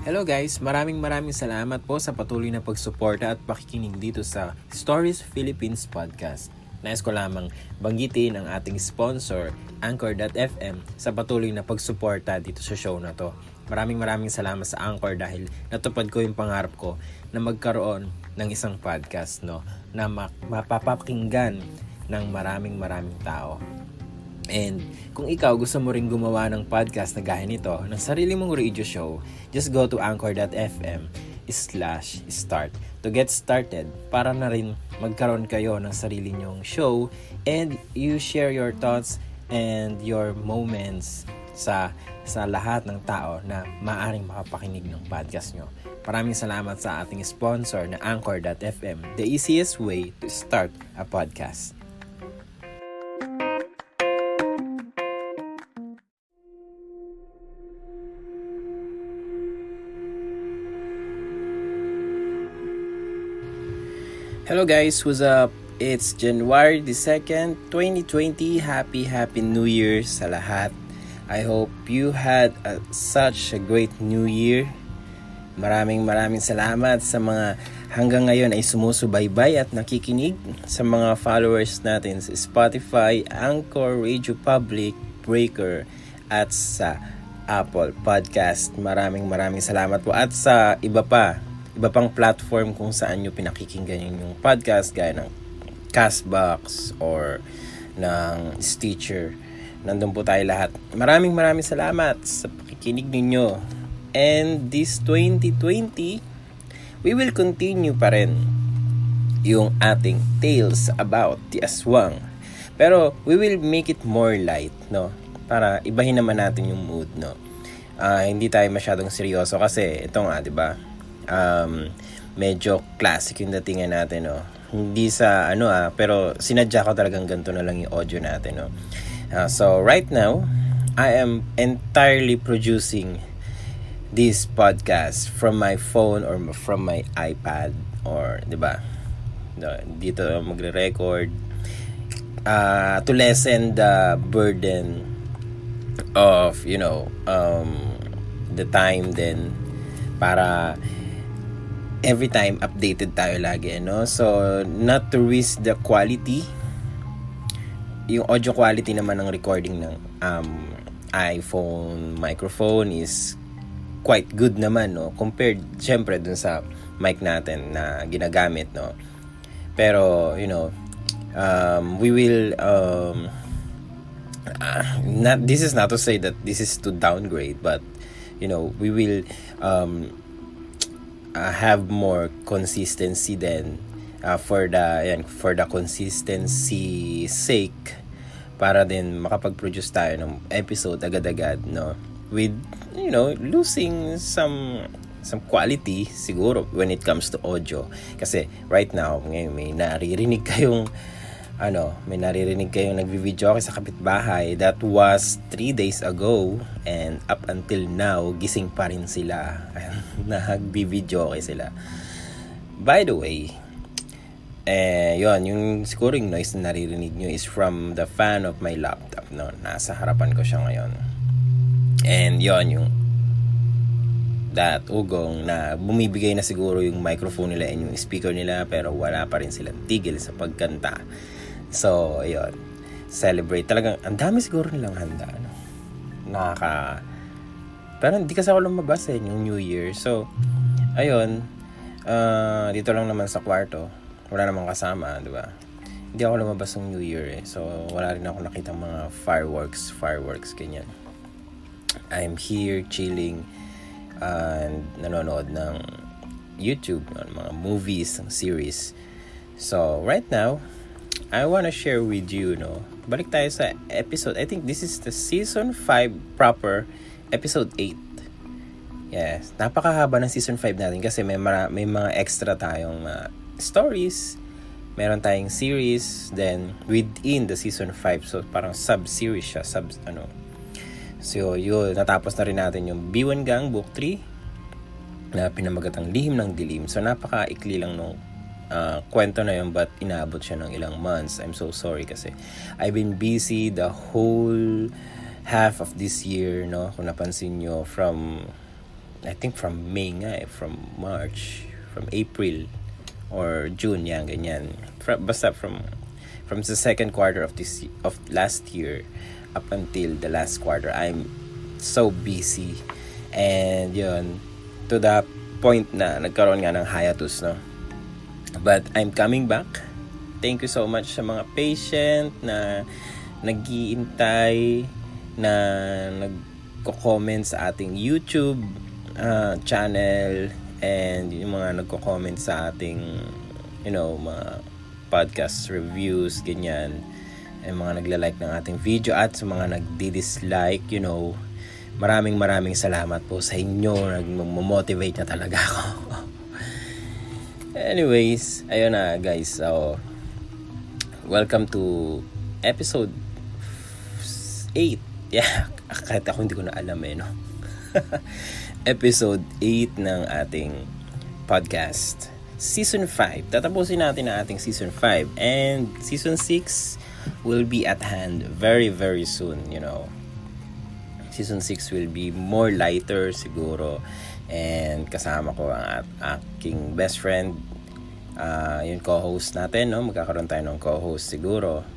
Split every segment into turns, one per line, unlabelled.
Hello guys, maraming salamat po sa patuloy na pagsuporta at pakikinig dito sa Stories Philippines Podcast. Nais ko lamang banggitin ang ating sponsor, Anchor.fm, sa patuloy na pagsuporta dito sa show na to. Maraming salamat sa Anchor dahil natupad ko yung pangarap ko na magkaroon ng isang podcast na mapapakinggan ng maraming tao. And kung ikaw gusto mo rin gumawa ng podcast na gaya nito, ng sarili mong radio show, just go to anchor.fm/start to get started para na rin magkaroon kayo ng sarili nyong show and you share your thoughts and your moments sa lahat ng tao na maaaring makapakinig ng podcast nyo. Maraming salamat sa ating sponsor na Anchor.fm, the easiest way to start a podcast. Hello guys, what's up? It's January 2nd, 2020. Happy New Year sa lahat. I hope you had such a great New Year. Maraming salamat sa mga hanggang ngayon ay sumusubaybay at nakikinig, sa mga followers natin sa Spotify, Anchor, Radio Public, Breaker at sa Apple Podcast. Maraming salamat po at sa iba pang platform kung saan nyo pinakikinggan yung podcast gaya ng Castbox or ng Stitcher. Nandun po tayo lahat. Maraming salamat sa pakikinig ninyo. And this 2020, we will continue pa rin yung ating tales about the aswang. Pero we will make it more light, para ibahin naman natin yung mood, hindi tayo masyadong seryoso kasi ito nga, 'di ba? Medyo classic yung datingan natin, hindi sa pero sinadya ko talagang ganito na lang yung audio natin, so right now I am entirely producing this podcast from my phone or from my iPad or 'di ba, dito magre-record to lessen the burden of the time then, para every time updated tayo lagi, so not to risk the quality, yung audio quality naman ng recording ng iPhone microphone is quite good naman, compared syempre dun sa mic natin na ginagamit, pero we will this is not to say that this is to downgrade, but we will have more consistency then, for the consistency sake, para din makapag-produce tayo ng episode agad-agad, with losing some quality siguro when it comes to audio, kasi right now ngayon may naririnig kayong nagvi-video sa kapitbahay that was 3 days ago, and up until now gising pa rin sila. Nagvi-video sila. By the way, yung siguro yung noise na naririnig nyo is from the fan of my laptop, nasa harapan ko siya ngayon. And yung that ugong na bumibigay na siguro yung microphone nila and yung speaker nila, pero wala pa rin silang tigil sa pagkanta. So, celebrate. Talagang, ang dami siguro nilang handa, pero hindi kasi ako lumabas yung New Year. So, dito lang naman sa kwarto. Wala namang kasama, di ba? Hindi ako lumabas ng New Year, So, wala rin ako nakitang mga fireworks, ganyan. I'm here chilling and nanonood ng YouTube, mga movies, ng series. So, right now, I want to share with you, balik tayo sa episode. I think this is the season 5 proper, episode 8. Yes, napakahaba ng season 5 natin kasi may mga extra tayong stories. Meron tayong series, then within the season 5, so parang sub-series siya, So, yun, natapos na rin natin yung B1 Gang Book 3 na pinamagatang Lihim ng Dilim. So, napaka-ikli lang nung kwento na yun, but inaabot siya ng ilang months. I'm so sorry kasi I've been busy the whole half of this year, Kung napansin nyo, from I think from May nga from March, from April or June, yan, ganyan. Basta from the second quarter of last year up until the last quarter, I'm so busy. And yun, to the point na nagkaroon nga ng hiatus, no? But I'm coming back. Thank you so much sa mga patient na nag-iintay, na nagko-comment sa ating YouTube channel, and yung mga nagko-comment sa ating mga podcast reviews, ganyan, and mga nagla-like ng ating video, at sa mga nagdi-dislike, maraming salamat po sa inyo. Nag-motivate na talaga ako. Anyways, ayun na guys, so welcome to episode 8. Yeah, kahit ako hindi ko na alam no. Episode 8 ng ating podcast. Season 5. Tatapusin natin ang ating Season 5. And Season 6 will be at hand very, very soon, Season 6 will be more lighter siguro. And kasama ko ang aking best friend, yung co-host natin, no? Magkakaroon tayo ng co-host siguro.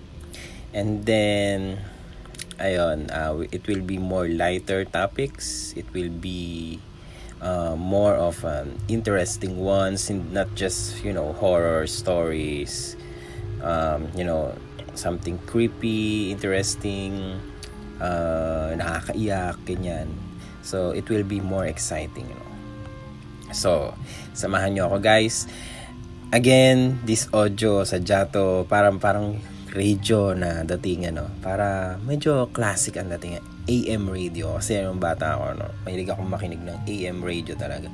And then ayun, it will be more lighter topics. It will be more of interesting ones, not just horror stories, something creepy, interesting, nakakaiyak, ganyan. So it will be more exciting, So samahan nyo ako guys. Again, this audio sa Jato parang radio na dating, para medyo classic ang dating, AM radio, kasi nung bata ako, mahilig akong makinig ng AM radio talaga.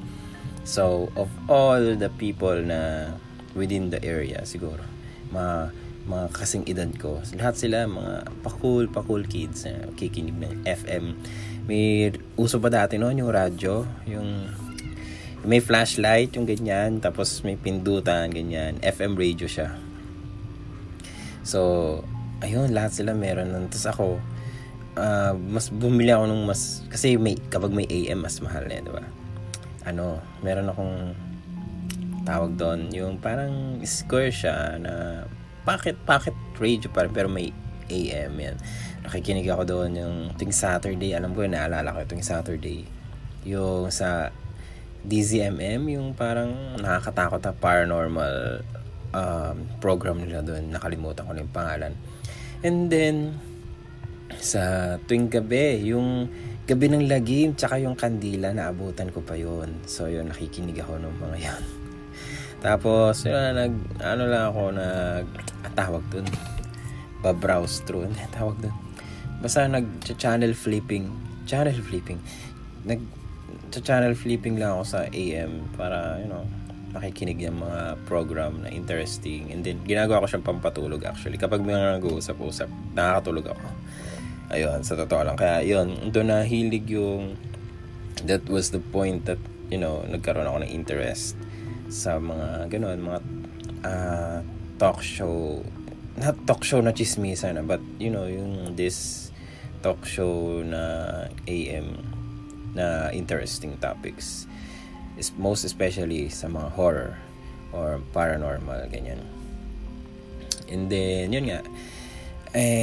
So of all the people na within the area, siguro mga kasing edad ko, lahat sila mga pakul kids na kikinig ng FM. May uso pa dati noon yung radyo, yung may flashlight, yung ganyan, tapos may pindutan, ganyan, FM radio siya. So, ayun, lahat sila meron nun. Tapos ako, mas bumili ako nung kasi kapag may AM, mas mahal di ba? Meron akong tawag doon, yung parang square siya na pocket radio pa rin, pero may AM yan. Nakikinig ako doon yung tuwing Saturday. Alam ko, naalala ko tuwing Saturday. Yung sa DZMM, yung parang nakakatakot na paranormal program nila doon. Nakalimutan ko na yung pangalan. And then sa tuwing gabi, yung gabi ng lagim tsaka yung kandila, naabutan ko pa yun. So yun, nakikinig ako ng mga yan. Tapos yun, tawag doon, babrowse through, tawag doon, basta channel flipping lang ako sa AM para makikinig ng mga program na interesting. And then ginagawa ko siyang pampatulog actually. Kapag may nag-uusap-usap, nakakatulog ako. Ayun, sa totoo lang. Kaya yun, doon nahilig that was the point that nagkaroon ako ng interest sa mga gano'n, mga talk show, not talk show na chismisan, but yung this talk show na AM na interesting topics, is most especially sa mga horror or paranormal, ganyan. And then yun nga,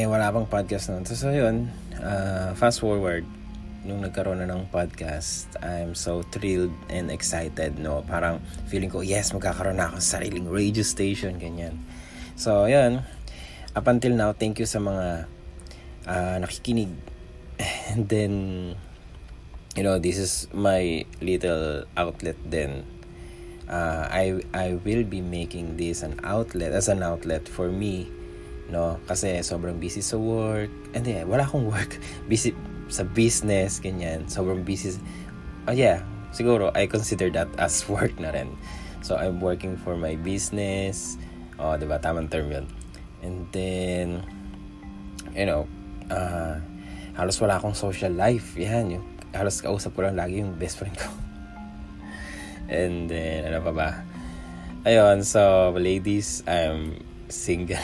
wala pang podcast nun. So yun, fast forward, nung nagkaroon na ng podcast, I'm so thrilled and excited, parang feeling ko, yes, magkakaroon na ako sa sariling radio station, ganyan. So yun, up until now, thank you sa mga nakikinig. And then this is my little outlet then. I will be making this an outlet for me, kasi sobrang busy sa work, and wala akong work, busy sa business, ganyan, sobrang busy. Siguro I consider that as work na rin. So I'm working for my business, diba, tamang term yun. And then halos wala akong social life, yan, halos kausap ko lang lagi yung best friend ko. And then ano pa ba, ayun, so ladies, I'm single.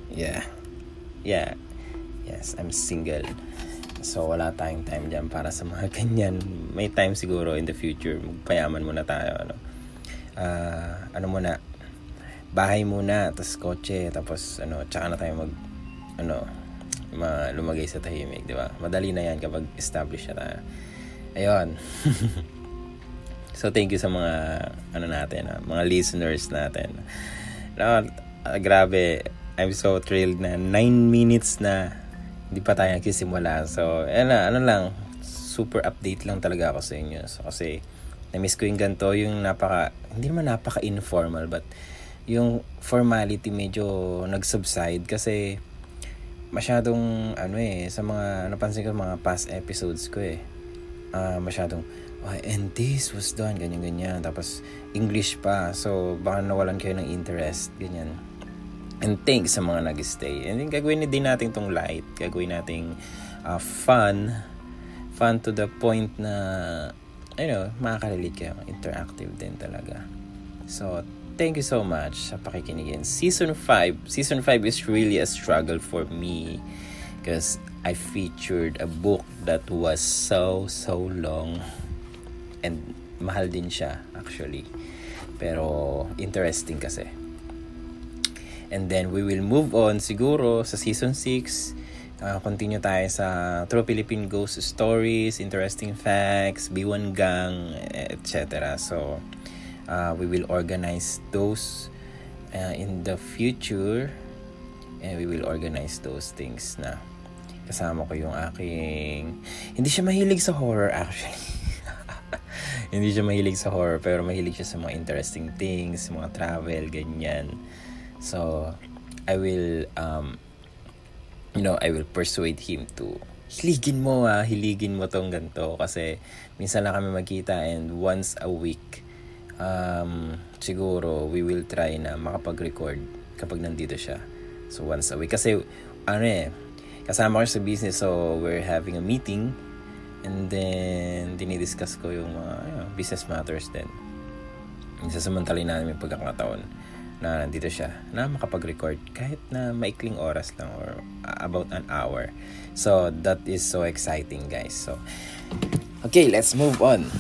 Yes, I'm single. So, wala tayong time dyan para sa mga ganyan. May time siguro in the future. Magpayaman muna tayo. Ano muna, bahay muna, tapos kotse, tapos tsaka na tayo lumagay sa tahimik, di ba? Madali na yan kapag established na tayo. Ayun. So, thank you sa mga mga listeners natin. Grabe, I'm so thrilled na 9 minutes na hindi pa tayo nagsisimula. So, lang, super update lang talaga ako sa inyo. So, kasi, na-miss ko yung ganito, yung hindi naman napaka-informal, but yung formality medyo nag-subside kasi masyadong, sa mga, napansin ko mga past episodes ko masyadong, and this was done, ganyan. Tapos, English pa. So, baka nawalan kayo ng interest, ganyan. And thanks sa mga nag-stay. And then, gagawin din natin tong light. Gagawin natin fun. Fun to the point na, makakarelate kayo. Interactive din talaga. So, thank you so much sa pakikinigin. Season 5. Season 5 is really a struggle for me. Because I featured a book that was so long. And mahal din siya, actually. Pero, interesting kasi. And then, we will move on siguro sa Season 6. Continue tayo sa True Philippine Ghost Stories, Interesting Facts, B1 Gang, etc. So, we will organize those in the future. And we will organize those things na kasama ko yung aking... Hindi siya mahilig sa horror, actually. Hindi siya mahilig sa horror, pero mahilig siya sa mga interesting things, mga travel, ganyan. So, I will persuade him to hiligin mo tong ganito kasi minsan lang kami magkita and once a week siguro we will try na makapag-record kapag nandito siya. So, once a week kasi kasama ko sa business, so we're having a meeting and then dinidiscuss ko yung mga business matters din. Isasamantalin namin yung pagkakataon na nandito siya na makapag-record kahit na maikling oras lang or about an hour. So, that is so exciting, guys. So, okay, let's move on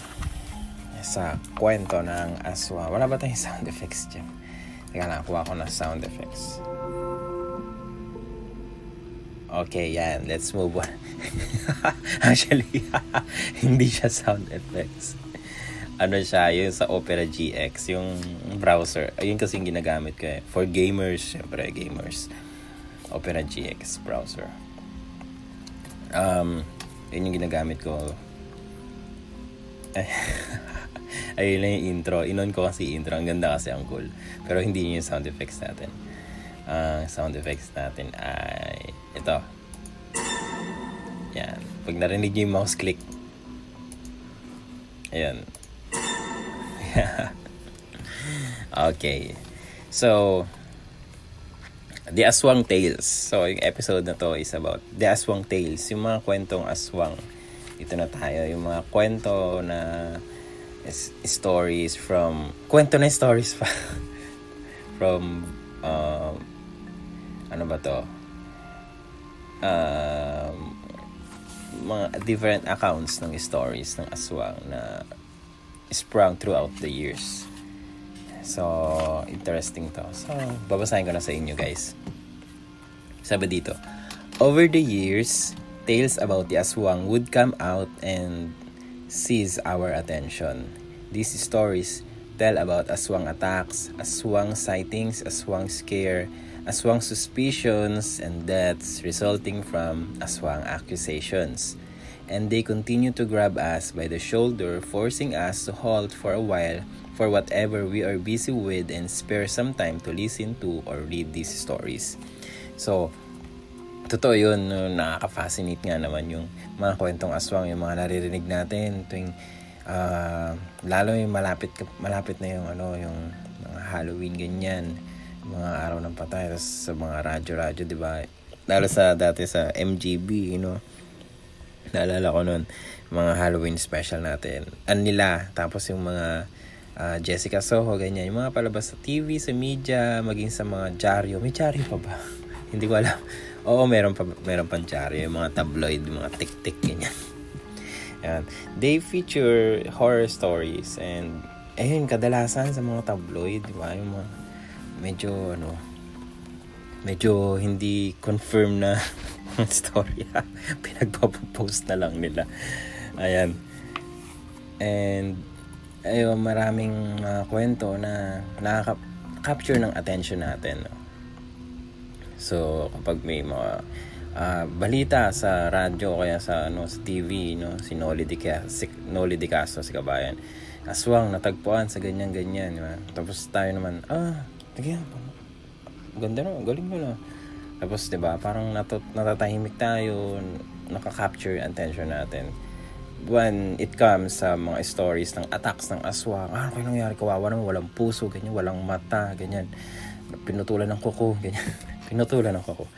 sa kwento ng aswang. Wala ba tayong sound effects dyan? Teka lang, kuha ko na sound effects. Okay, yan. Let's move on. Actually, hindi siya sound effects. Siya, yung sa Opera GX, yung browser. Ayun kasi yung ginagamit ko For gamers, syempre, gamers. Opera GX browser. Yun yung ginagamit ko. Ayun lang yung intro. Inon ko kasi intro. Ang ganda kasi, ang cool. Pero hindi yun yung sound effects natin. Sound effects natin ay ito. Yan. Pag narinig nyo yung mouse click. Ayan. Okay. So, The Aswang Tales. So, yung episode na to is about The Aswang Tales. Yung mga kwentong aswang. Ito na tayo. Yung mga kwento na stories from... Kwento na stories pa. From... ano ba to? Mga different accounts ng stories ng aswang na sprung throughout the years. So, interesting to. So, babasahin ko na sa inyo, guys. Sabi dito, over the years, tales about the aswang would come out and seize our attention. These stories tell about aswang attacks, aswang sightings, aswang scare, aswang suspicions, and deaths resulting from aswang accusations. And they continue to grab us by the shoulder, forcing us to halt for a while for whatever we are busy with and spare some time to listen to or read these stories. So, totoo yun, nakaka-fascinate nga naman yung mga kwentong aswang, yung mga naririnig natin tuwing lalo yung malapit na yung yung mga Halloween ganyan, mga araw ng patay, tapos sa mga radyo, di ba? Lalo sa dati sa MGB, naalala ko nun, mga Halloween special natin. Tapos yung mga Jessica Soho, ganyan. Yung mga palabas sa TV, sa media, maging sa mga dyaryo. May dyaryo pa ba? Hindi ko alam. Oo, meron pang dyaryo, yung mga tabloid, yung mga tik-tik, ganyan. Ayan. They feature horror stories and ayun, kadalasan sa mga tabloid, di ba? Yung mga medyo hindi confirm na story. Pinagpapost na lang nila. Ayan. And ayun, maraming kwento na nakaka-capture ng attention natin. No? So, kapag may mga balita sa radyo kaya sa TV, no, si Noli Di Castro, si Kabayan, aswang natagpuan sa ganyan, diba? Tapos tayo naman, tagayan, ganda na, galing mo na. Tapos, diba, parang natatahimik tayo, nakaka-capture yung attention natin. When it comes sa mga stories ng attacks ng aswang, ano nangyari, kawawa naman, walang puso, ganyan, walang mata, ganyan, pinutulan ng kuko, ganyan. Pinutulan ng kuko.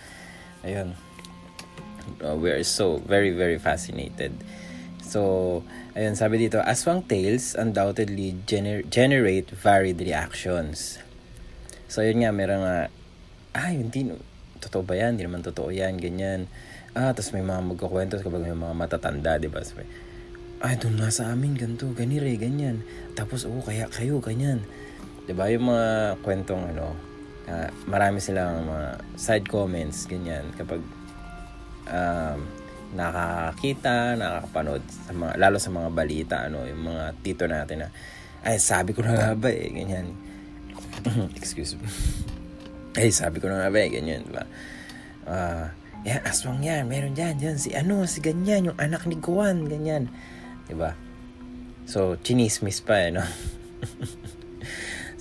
Ayun. We are so very, very fascinated. So, ayun, sabi dito, Aswang Tales undoubtedly generate varied reactions. So, yun nga, meron nga, hindi, totoo ba yan? Hindi naman totoo yan, ganyan. Tapos may mga magkakwento kapag may mga matatanda, di ba? Sabi, doon nga sa amin, ganito, ganire, ganyan. Tapos, kaya kayo, ganyan. Di ba? Yung mga kwentong, marami silang mga side comments, ganyan, kapag nakakita, nakakapanood sa mga, lalo sa mga balita, yung mga tito natin na, sabi ko na nga ba ganyan. Excuse me. Sabi ko na nga ba ganyan, diba? Yan, aswang yan, meron dyan, si ganyan, yung anak ni Guan, ganyan. Diba? So, chinismis pa, no?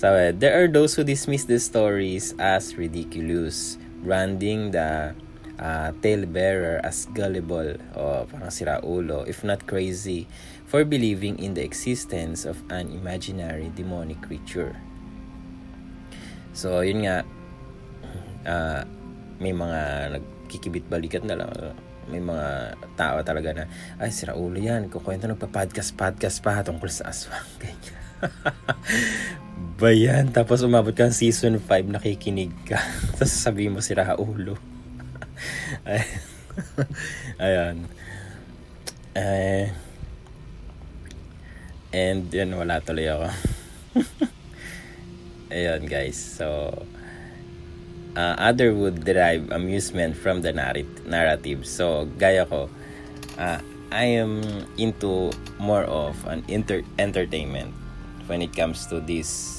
So, there are those who dismiss the stories as ridiculous, branding the talebearer as gullible o parang siraulo, if not crazy, for believing in the existence of an imaginary demonic creature. So, yun nga, may mga nagkikibit-balikat na lang. May mga tao talaga na, siraulo yan, kukwento nagpa-podcast pa tungkol sa aswang. Ganyan. Bayan, tapos umabot ka season 5, nakikinig ka. Tapos sasabihin mo siraulo. Ayan. And yan, wala tuloy ako. Ayan guys, so other would derive amusement from the narrative. So gaya ko, I am into more of an entertainment when it comes to this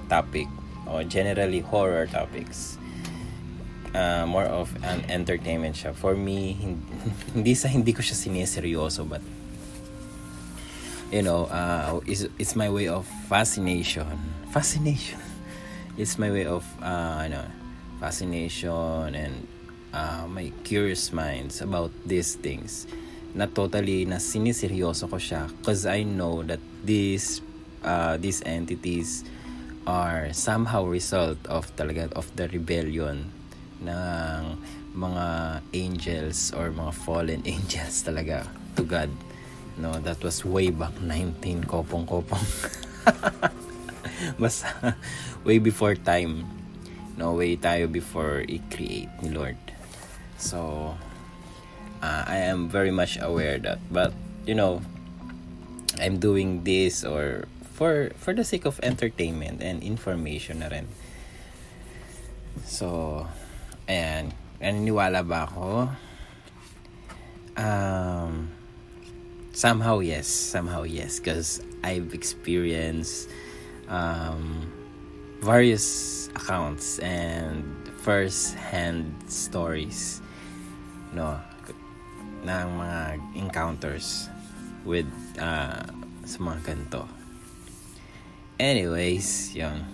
topic, or generally horror topics. More of an entertainment siya. For me, hindi ko siya sineseryoso, but it's my way of fascination. It's my way of fascination and my curious minds about these things. Not totally na siniseryoso ko siya, because I know that these entities are somehow result of the rebellion ng mga angels or mga fallen angels talaga to God. No, that was way back 19 kopong-kopong. Basta way before time. No, way tayo before i-create ni Lord. So I am very much aware that, but I'm doing this or for the sake of entertainment and information na rin. So ayan, naniniwala ba ako? Somehow yes, because I've experienced various accounts and first-hand stories, ng mga encounters with sa mga ganito. Anyways, yun.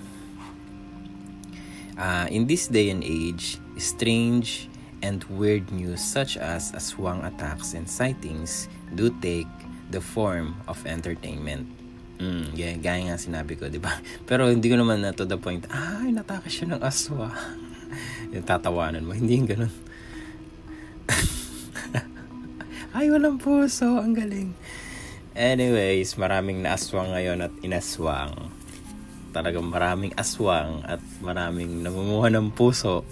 In this day and age, strange and weird news such as aswang attacks and sightings do take the form of entertainment. Gaya nga sinabi ko, di ba? Pero hindi ko naman na to the point, natake siya ng aswang. Yung tatawanan mo, hindi yung ganun. Walang puso, ang galing. Anyways, maraming naaswang ngayon at inaswang. Talagang maraming aswang at maraming namumuha ng puso.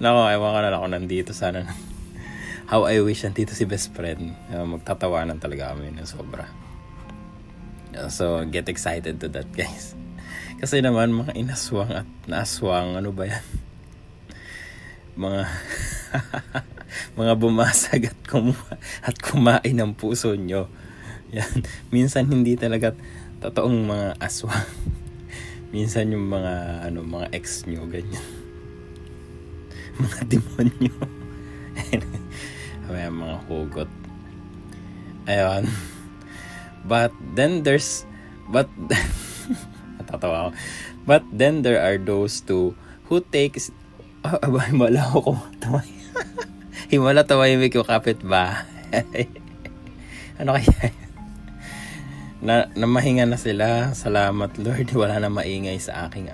Nako, ewan ko na ako nandito. Sana how I wish nandito si best friend. Magtatawanan talaga kami ng sobra. So, get excited to that, guys. Kasi naman, mga inaswang at naaswang, ano ba yan? Mga mga bumasag at kumain ng puso nyo. Yan. Minsan hindi talaga totoong mga aswang. Minsan yung mga ex nyo, ganyan. Mga demonyo. Mga hugot. Ayun. But then natatawa ako. But then there are those who takes himala ako kumatuway. Himala tawahimik yung kapitbahay. Ano kaya? Namahinga na sila. Salamat Lord. Wala na maingay sa aking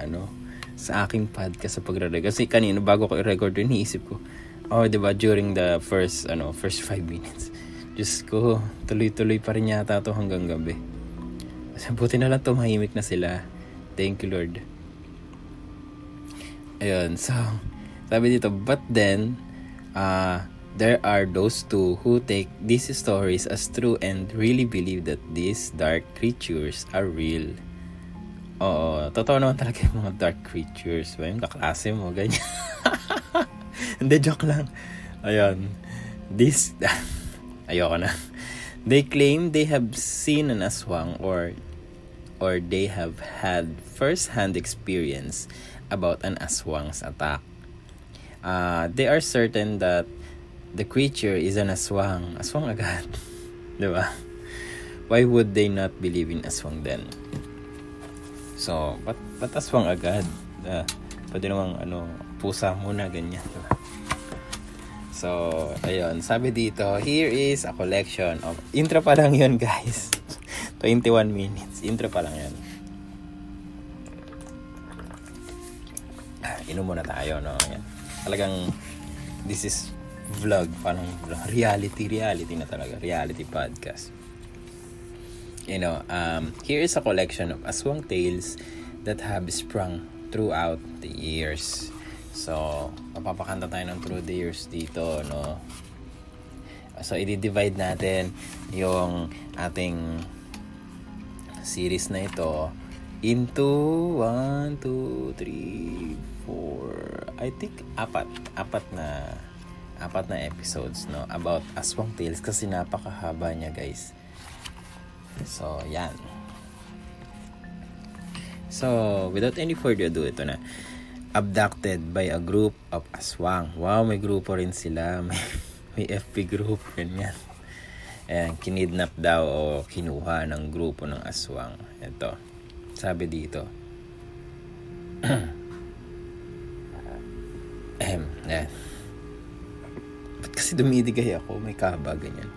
sa aking podcast sa pagre-record. Kasi kanina bago ko i-record yun, iniisip ko, diba, during the first 5 minutes. Diyos ko, tuloy-tuloy pa rin yata to hanggang gabi. Kasi buti na lang tumahimik na sila. Thank you, Lord. Ayun, so, sabi dito, but then, there are those who take these stories as true and really believe that these dark creatures are real. Oo, totoo naman talaga yung mga dark creatures. Ba yung kaklase mo, ganyan. Hindi, joke lang. Ayun. Ayoko na. They claim they have seen an aswang or they have had first-hand experience about an aswang's attack. They are certain that the creature is an aswang. Aswang agad. Diba? Why would they not believe in aswang then? So, ba't aswang agad? Pwede namang pusa muna, ganyan. Diba? So, ayun. Sabi dito, here is a collection of... Intro pa lang yun, guys. 21 minutes. Intro pa lang yun. Inom muna tayo, no? Yan. Talagang, this is vlog. Parang reality na talaga. Reality podcast. Here is a collection of Aswang Tales that have sprung throughout the years. So, mapapakanta tayo ng through the years dito, no? So, i-divide natin yung ating series na ito into 1, 2, 3, 4, I think apat na episodes, no, about Aswang Tales kasi napakahaba niya, guys. So, yan. So, without any further ado, ito na. Abducted by a group of aswang. Wow, may grupo rin sila. May FB group, ganyan. Ayan, kinidnap daw o kinuha ng grupo ng aswang. Ito, sabi dito. Ayan. Ba't kasi dumidigay ako? May kaba, ganyan.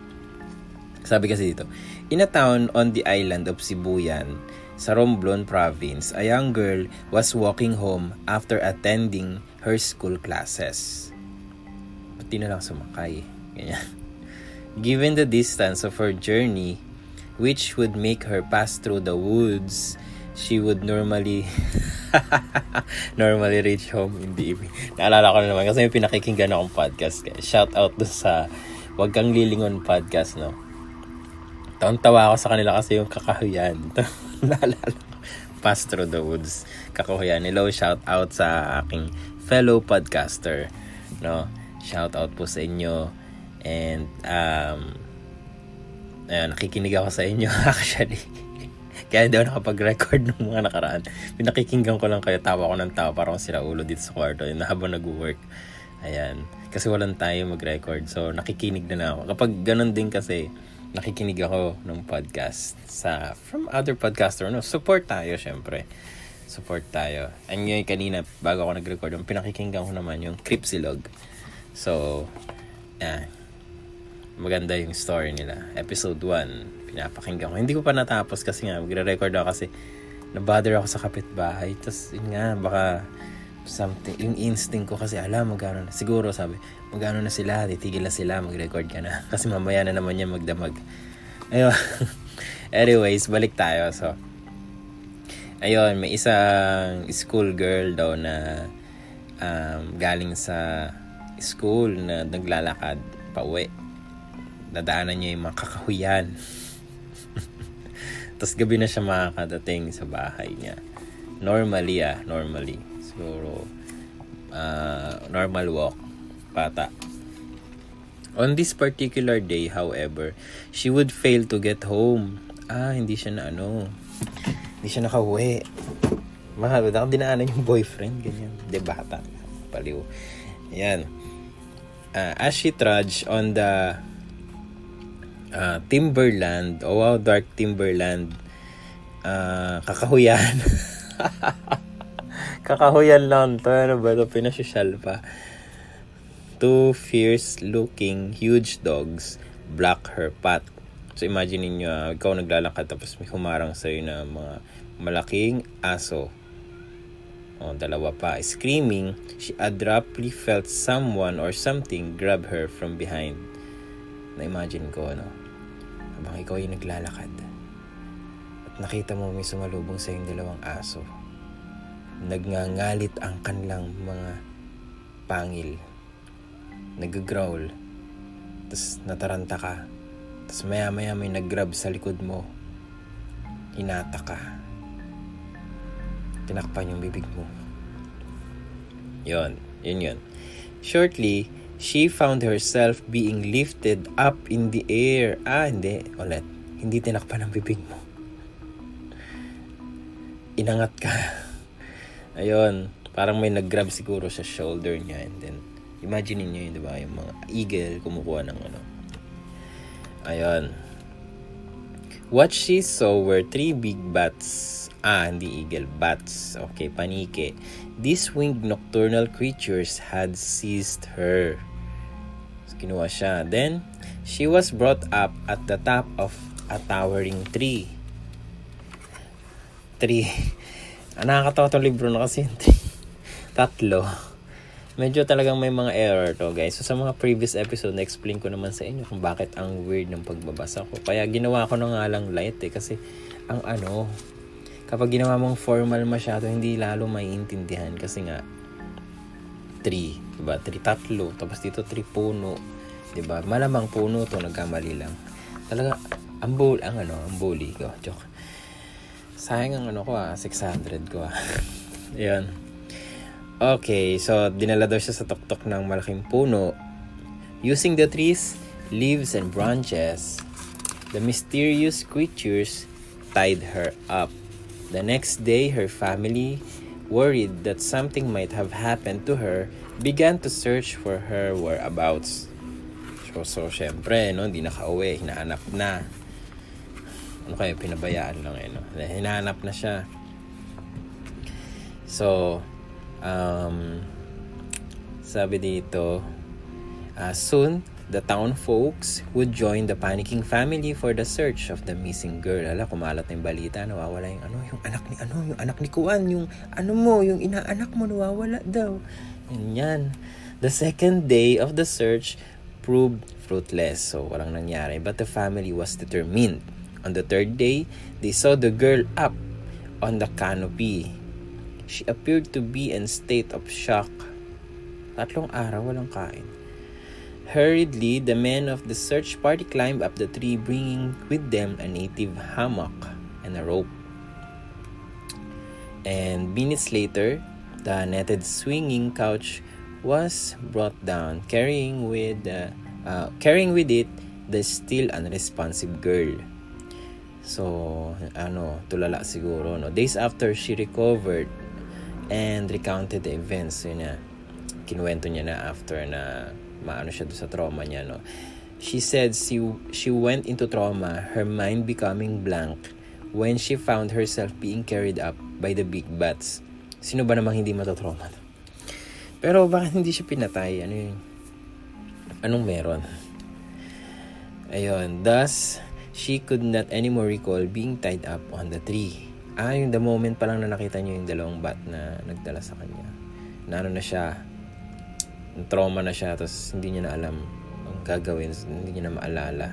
Sabi kasi dito, in a town on the island of Sibuyan, sa Romblon province, a young girl was walking home after attending her school classes. Ba't di na lang sumakay? Ganyan. Given the distance of her journey, which would make her pass through the woods, she would normally reach home in the evening. Naalala ko na naman kasi may pinakikinggan akong podcast. Shout out dun sa Wag Kang Lilingon podcast, no? Tawa ako sa kanila kasi yung kakahuyan. Naalala ko. Pass through the woods. Kakahuyan. Hello, shout out sa aking fellow podcaster. No? Shout out po sa inyo. And, nakikinig ako sa inyo actually. Kaya hindi ako nakapag-record ng mga nakaraan. Pinakikinggan ko lang kayo. Tawa ko ng tawa. Parang sila ulo dito sa kwarto. Yun, habang nag-work. Ayan. Kasi walang tayo mag-record. So, nakikinig na ako. Kapag ganun din kasi, nakikinig ako ng podcast from other podcaster. No, support tayo, syempre. Support tayo. And ngayon kanina, bago ako nag-record, yung pinakikinggan ko naman yung Cripsilog. So, maganda yung story nila. Episode 1, pinapakinggan ko. Hindi ko pa natapos kasi nga, magre-record ako kasi nabother ako sa kapitbahay. Tapos, yun nga, baka something, yung instinct ko kasi, magano na. Siguro, sabi, magano na sila, titigil na sila, mag-record ka na. Kasi mamaya na naman yan magdamag. Ayun. Anyways, balik tayo. So, Ayun, may isang school girl daw na galing sa school na naglalakad pauwi. Dadaanan niya yung mga kakahuyan. Tapos gabi na siya makakadating sa bahay niya. Normally. Siguro, normal walk, bata. On this particular day, however, she would fail to get home. Hindi siya nakauwi. Mahal, baka dinaanan yung boyfriend, ganyan. De bata. Paliw. Ayan. As she trudged on the timberland, dark timberland, kakahuyan. Kakahuyan lang to. Ano ba ito? Pinasosyal pa. Two fierce-looking huge dogs block her path. So imagine niyo, ikaw naglalakad tapos may humarang sa'yo na mga malaking aso. Dalawa pa. Screaming, she abruptly felt someone or something grab her from behind. Na-imagine ko, habang ikaw yung naglalakad at nakita mo may sumalubong sa yung dalawang aso. Nagngangalit ang kanilang mga pangil. Nag-growl. Tapos nataranta ka. Tapos maya-maya may nag-grab sa likod mo. Hinata ka. Tinakpan yung bibig mo. Yun. Shortly, she found herself being lifted up in the air. Hindi. Ulit. Hindi tinakpan ang bibig mo. Inangat ka. Ayun. Parang may nag-grab siguro sa shoulder niya. And then, imagine niyo yun, di ba? Yung mga eagle kumukuha ng Ayun. What she saw were 3 big bats. Hindi eagle. Bats. Okay, panike. These winged nocturnal creatures had seized her. So, kinuha siya. Then, she was brought up at the top of a towering tree. Nakakatawa itong libro na kasi 3. Medyo talagang may mga error to, guys. So, sa mga previous episode, na-explain ko naman sa inyo kung bakit ang weird ng pagbabasa ko. Kaya ginawa ko na nga lang light kasi kapag ginawa mong formal masyado, hindi lalo maiintindihan kasi nga 3, diba? 3, 3, tapos dito 3 puno, diba? Malamang puno to, nagkamali lang. Talaga, ang bully ko. Joke. Sayang ang 600 ko. Ayan. Okay, so dinala daw siya sa tuktok ng malaking puno. Using the trees, leaves, and branches, the mysterious creatures tied her up. The next day, her family, worried that something might have happened to her, began to search for her whereabouts. So syempre, hindi nakauwi, hinahanap na. Pinabayaan lang hinahanap na siya. So, sabi dito, soon, the town folks would join the panicking family for the search of the missing girl. Kumalat na yung balita, nawawala yung yung anak ni Kuan, yung inaanak mo, nawawala daw. Yan. The second day of the search proved fruitless. So, walang nangyari. But the family was determined. On the third day, they saw the girl up on the canopy. She appeared to be in state of shock. 3 araw walang kain. Hurriedly, the men of the search party climbed up the tree, bringing with them a native hammock and a rope. And minutes later, the netted swinging couch was brought down, carrying with it the still unresponsive girl. So, tulala siguro, Days after she recovered and recounted the events, kinuwento niya na after na maano siya doon sa trauma niya, She said she went into trauma, her mind becoming blank when she found herself being carried up by the big bats. Sino ba namang hindi matatrauma? Pero bakit hindi siya pinatay? Anong meron? Ayun, thus, she could not anymore recall being tied up on the tree. Yung the moment pa lang na nakita niyo yung dalawang bat na nagdala sa kanya. Na siya, trauma na siya, tapos hindi niya na alam ang gagawin, hindi niya na maalala.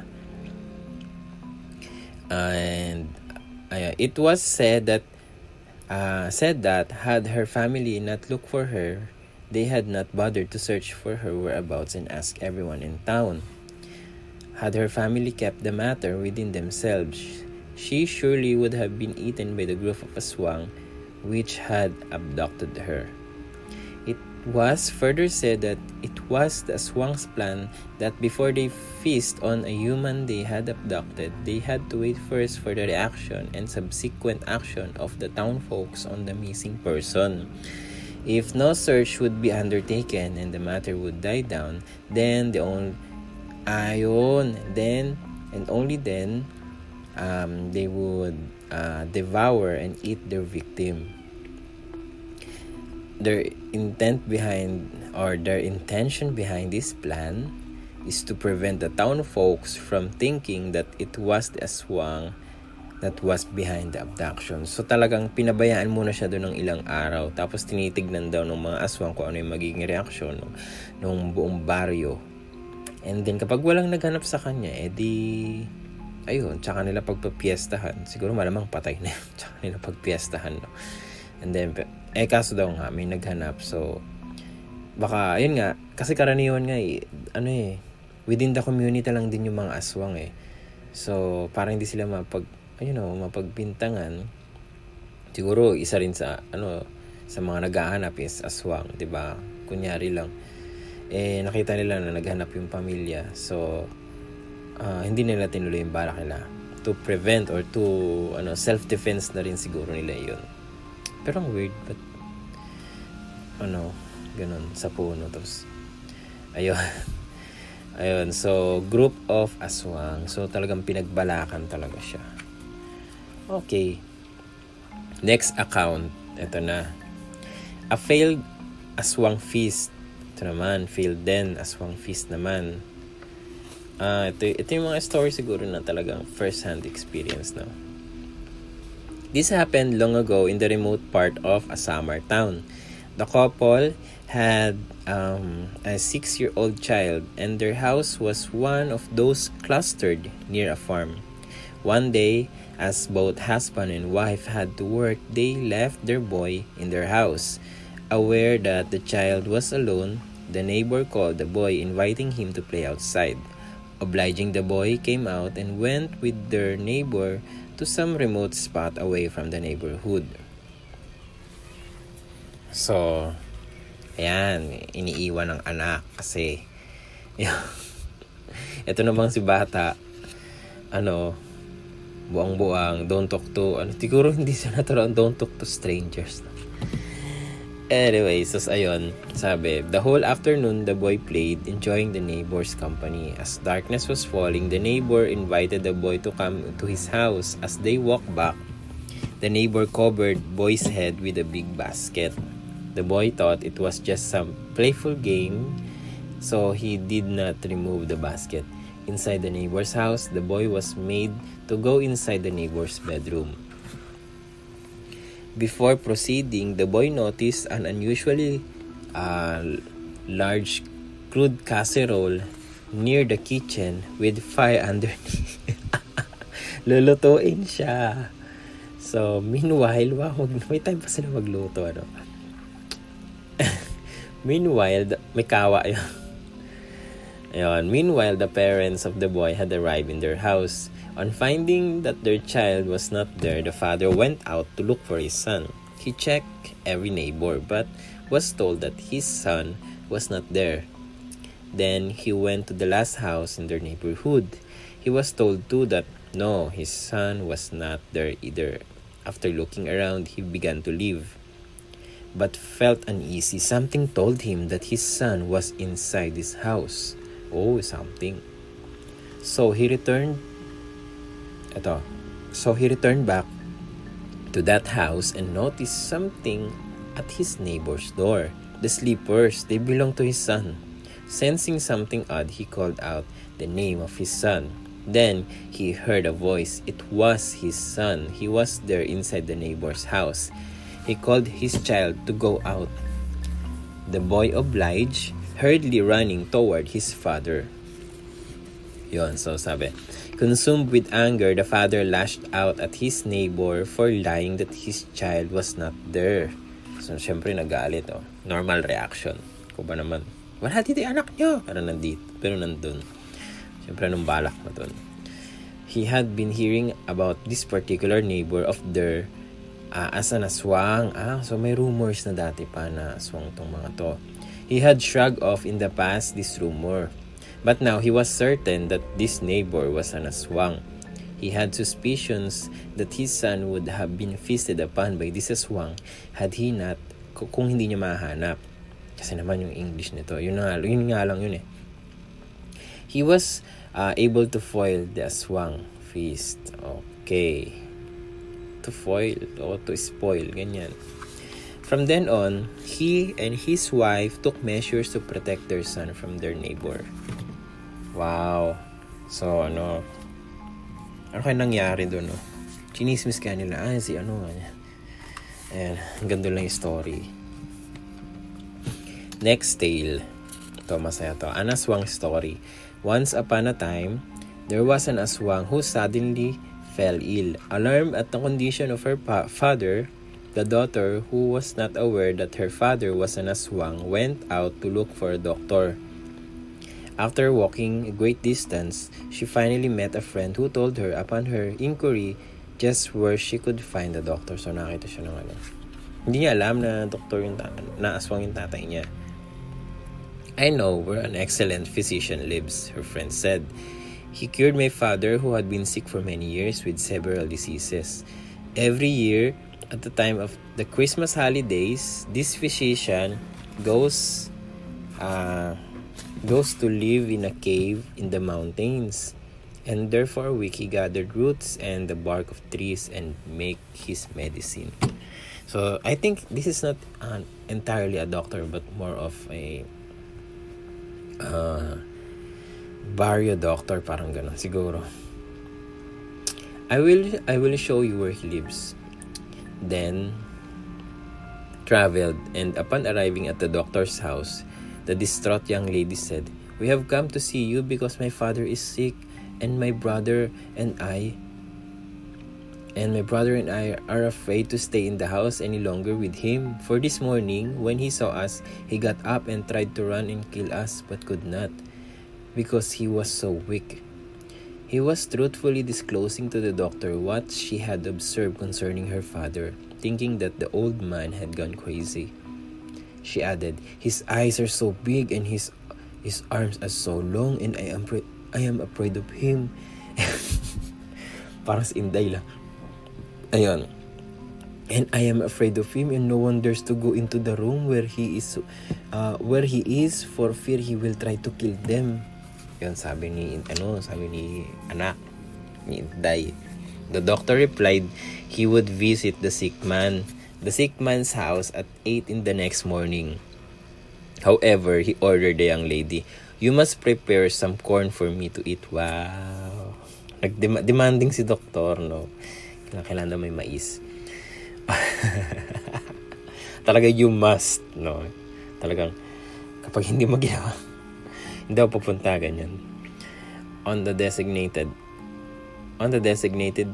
And it was said that said that had her family not looked for her, they had not bothered to search for her whereabouts and ask everyone in town. Had her family kept the matter within themselves, she surely would have been eaten by the group of aswang which had abducted her. It was further said that it was the aswang's plan that before they feast on a human they had abducted, they had to wait first for the reaction and subsequent action of the town folks on the missing person. If no search would be undertaken and the matter would die down, then only then they would devour and eat their victim. Their intention behind this plan is to prevent the town folks from thinking that it was the aswang that was behind the abduction. So talagang pinabayaan muna siya doon ng ilang araw. Tapos tinitignan daw ng mga aswang kung ano yung magiging reaksyon ng buong baryo. And then kapag walang naghanap sa kanya, ayun, tsaka nila pagpapiestahan. Siguro malamang patay na yun. Tsaka nila pagpiestahan. No? And then, kaso daw nga, may naghanap. So, baka, ayun nga, kasi karaniwan nga within the community lang din yung mga aswang So, parang hindi sila mapagbintangan. Siguro isa rin sa sa mga naghahanap is aswang, 'di ba? Kunyari lang nakita nila na naghanap yung pamilya. So hindi nila tinuloy yung balak nila to prevent or to self-defense na rin siguro nila 'yun. Pero ang weird, but ganun sa puno tapos ayun, so group of aswang. So talagang pinagbalakan talaga siya. Okay. Next account. Ito na. A failed aswang feast. Ito naman. Failed din aswang feast naman. Ito yung mga story siguro na talagang first-hand experience na. This happened long ago in the remote part of a summer town. The couple had a 6-year-old child and their house was one of those clustered near a farm. One day, as both husband and wife had to work, they left their boy in their house. Aware that the child was alone, the neighbor called the boy, inviting him to play outside. Obliging, the boy came out and went with their neighbor to some remote spot away from the neighborhood. So, ayan, iniiwan ng anak kasi ito namang si bata, buang-buang, don't talk to, siguro hindi siya natural, don't talk to strangers. Anyway, so ayun, sabi, the whole afternoon the boy played, enjoying the neighbor's company. As darkness was falling, the neighbor invited the boy to come to his house. As they walked back, the neighbor covered boy's head with a big basket. The boy thought it was just some playful game, so he did not remove the basket. Inside the neighbor's house, the boy was made to go inside the neighbor's bedroom. Before proceeding, the boy noticed an unusually large crude casserole near the kitchen with fire underneath. Lulutuin siya. So, meanwhile, may time pa sila magluto, Meanwhile, may kawa yun. Meanwhile, the parents of the boy had arrived in their house. On finding that their child was not there, the father went out to look for his son. He checked every neighbor, but was told that his son was not there. Then he went to the last house in their neighborhood. He was told too that no, his son was not there either. After looking around, he began to leave, but felt uneasy. Something told him that his son was inside this house. Oh, something. So he returned back to that house and noticed something at his neighbor's door. The slippers, they belonged to his son. Sensing something odd, he called out the name of his son. Then he heard a voice. It was his son. He was there inside the neighbor's house. He called his child to go out. The boy obliged, hurriedly running toward his father. Yon, so sabi, consumed with anger, the father lashed out at his neighbor for lying that his child was not there. So, syempre, nagalit, oh. Normal reaction. Kung ba naman, wala dito anak nyo. Pero nandito, pero nandun. Syempre, nung balak na dun. He had been hearing about this particular neighbor of their as an aswang. So may rumors na dati pa na aswang tong mga to. He had shrugged off in the past this rumor. But now he was certain that this neighbor was an aswang. He had suspicions that his son would have been feasted upon by this aswang had he not, kung hindi niya mahanap. Kasi naman yung English nito, yun nga lang yun eh. He was able to foil the aswang feast. Okay. To foil o to spoil, ganyan. From then on, he and his wife took measures to protect their son from their neighbor. Wow. So, ano kayo nangyari doon, no? Chinismis ka nila, si ano. Ayan, ganda lang yung story. Next tale. Ito, masaya to. An aswang story. Once upon a time, there was an aswang who suddenly fell ill. Alarmed at the condition of her father, the daughter, who was not aware that her father was an aswang, went out to look for a doctor. After walking a great distance, she finally met a friend who told her upon her inquiry just where she could find the doctor. So nakita siya ng ano. Hindi niya alam na doktor yung na aswang yung tatay niya. I know where an excellent physician lives, her friend said. He cured my father who had been sick for many years with several diseases. Every year, at the time of the Christmas holidays, this physician goes to live in a cave in the mountains. And there for a week, he gathered roots and the bark of trees and make his medicine. So, I think this is not entirely a doctor, but more of a barrio doctor, parang ganun siguro. I will show you where he lives. Then traveled, and upon arriving at the doctor's house, the distraught young lady said, "We have come to see you because my father is sick, and my brother and I are afraid to stay in the house any longer with him. For this morning, when he saw us, he got up and tried to run and kill us, but could not, because he was so weak." He was truthfully disclosing to the doctor what she had observed concerning her father, thinking that the old man had gone crazy. She added, "His eyes are so big and his arms are so long, and I am afraid of him." Parang si Inday lang. Ayun. "And I am afraid of him, and no one dares to go into the room where he is for fear he will try to kill them." Yun, sabi ni anak ni Inday. The doctor replied he would visit the sick man's house at 8 in the next morning. However, he ordered the young lady, "You must prepare some corn for me to eat." Wow. Demanding si doktor, no? Kailangan na may mais. Talaga, you must, no? Talagang, kapag hindi mo ginawa, hindi ako pupunta, ganyan. On the designated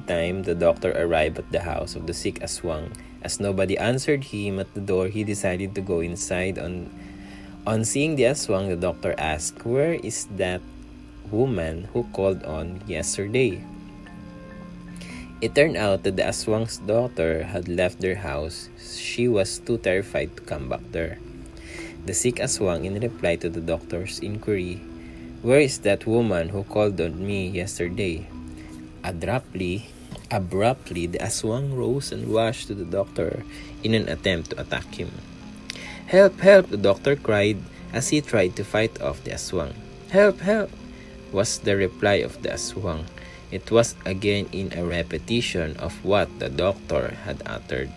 time, the doctor arrived at the house of the sick aswang. As nobody answered him at the door, he decided to go inside. On seeing the aswang, the doctor asked, "Where is that woman who called on yesterday?" It turned out that the aswang's daughter had left their house. She was too terrified to come back there. The sick aswang, in reply to the doctor's inquiry, "Where is that woman who called on me yesterday?" Abruptly, the aswang rose and rushed to the doctor in an attempt to attack him. "Help, help!" the doctor cried as he tried to fight off the aswang. "Help, help!" was the reply of the aswang. It was again in a repetition of what the doctor had uttered.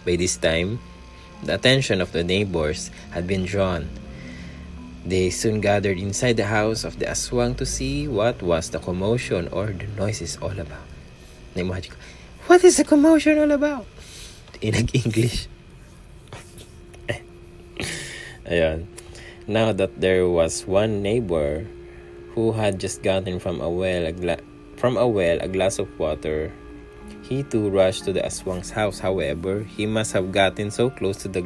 By this time, the attention of the neighbors had been drawn. They soon gathered inside the house of the aswang to see what was the commotion or the noises all about. Na-imagine ko, what is the commotion all about? Nag-English. Ayan. Now that there was one neighbor who had just gotten from a well a glass of water. He too rushed to the aswang's house. However, he must have gotten so close to the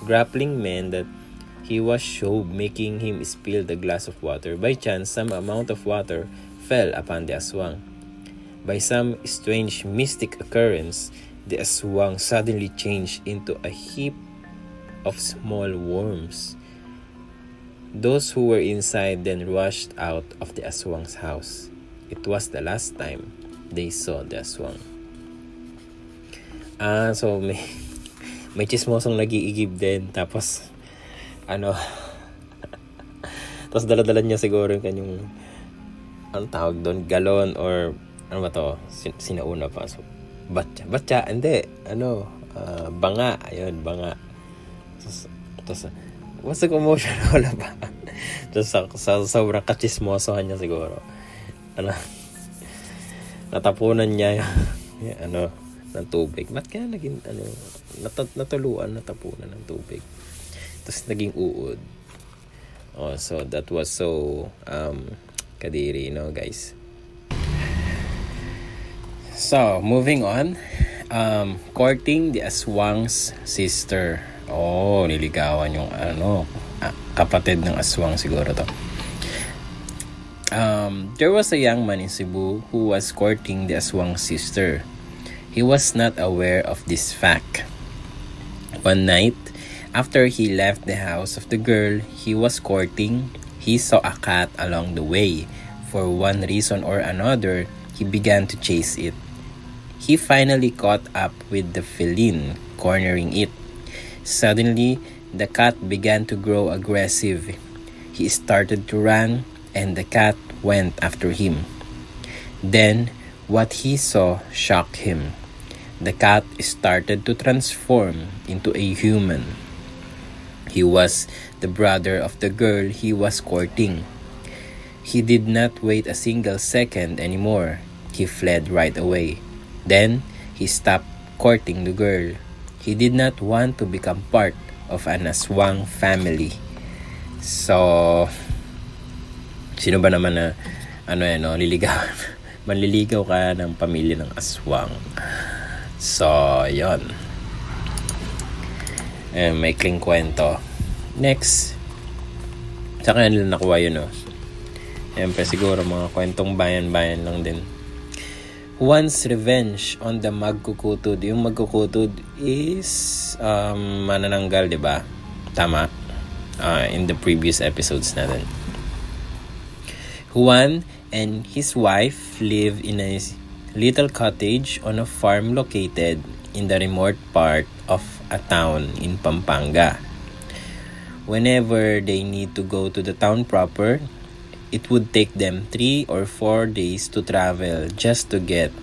grappling man that he was shoved, making him spill the glass of water. By chance, some amount of water fell upon the aswang. By some strange mystic occurrence, the aswang suddenly changed into a heap of small worms. Those who were inside then rushed out of the aswang's house. It was the last time they saw the aswang. So may chismosong nag-iigib din. Tapos, tapos dala-dala niya siguro yung kanyang, anong tawag doon, galon or, ano ba to, sinauna pa. So, batya, hindi, banga, ayun, banga. Tapos, what's the commotion? Wala ba? Tapos sa sobrang kachismosohan niya siguro. Natapunan niya ng tubig. Ba't kaya naging, natapunan ng tubig. Tapos naging uod. So that was so, kadiri, guys. So, moving on. Courting the aswang's sister. Niligawan yung kapatid ng aswang siguro to. There was a young man in Cebu who was courting the aswang's sister. He was not aware of this fact. One night, after he left the house of the girl he was courting, he saw a cat along the way. For one reason or another, he began to chase it. He finally caught up with the feline, cornering it. Suddenly, the cat began to grow aggressive. He started to run, and the cat went after him. Then, what he saw shocked him. The cat started to transform into a human. He was the brother of the girl he was courting. He did not wait a single second anymore. He fled right away. Then, he stopped courting the girl. He did not want to become part of an aswang family. So, sino ba naman na, liligaw? Manliligaw ka ng pamilya ng aswang. So, yon. Maikling kwento. Next. Sa kanya nila nakuha yun, Siyempre, siguro mga kwentong bayan-bayan lang din. One's revenge on the magkukutod. Yung magkukutod is manananggal, di ba? Tama. In the previous episodes natin. Juan and his wife lived in a little cottage on a farm located in the remote part of a town in Pampanga. Whenever they need to go to the town proper, it would take them 3 or 4 days to travel just to get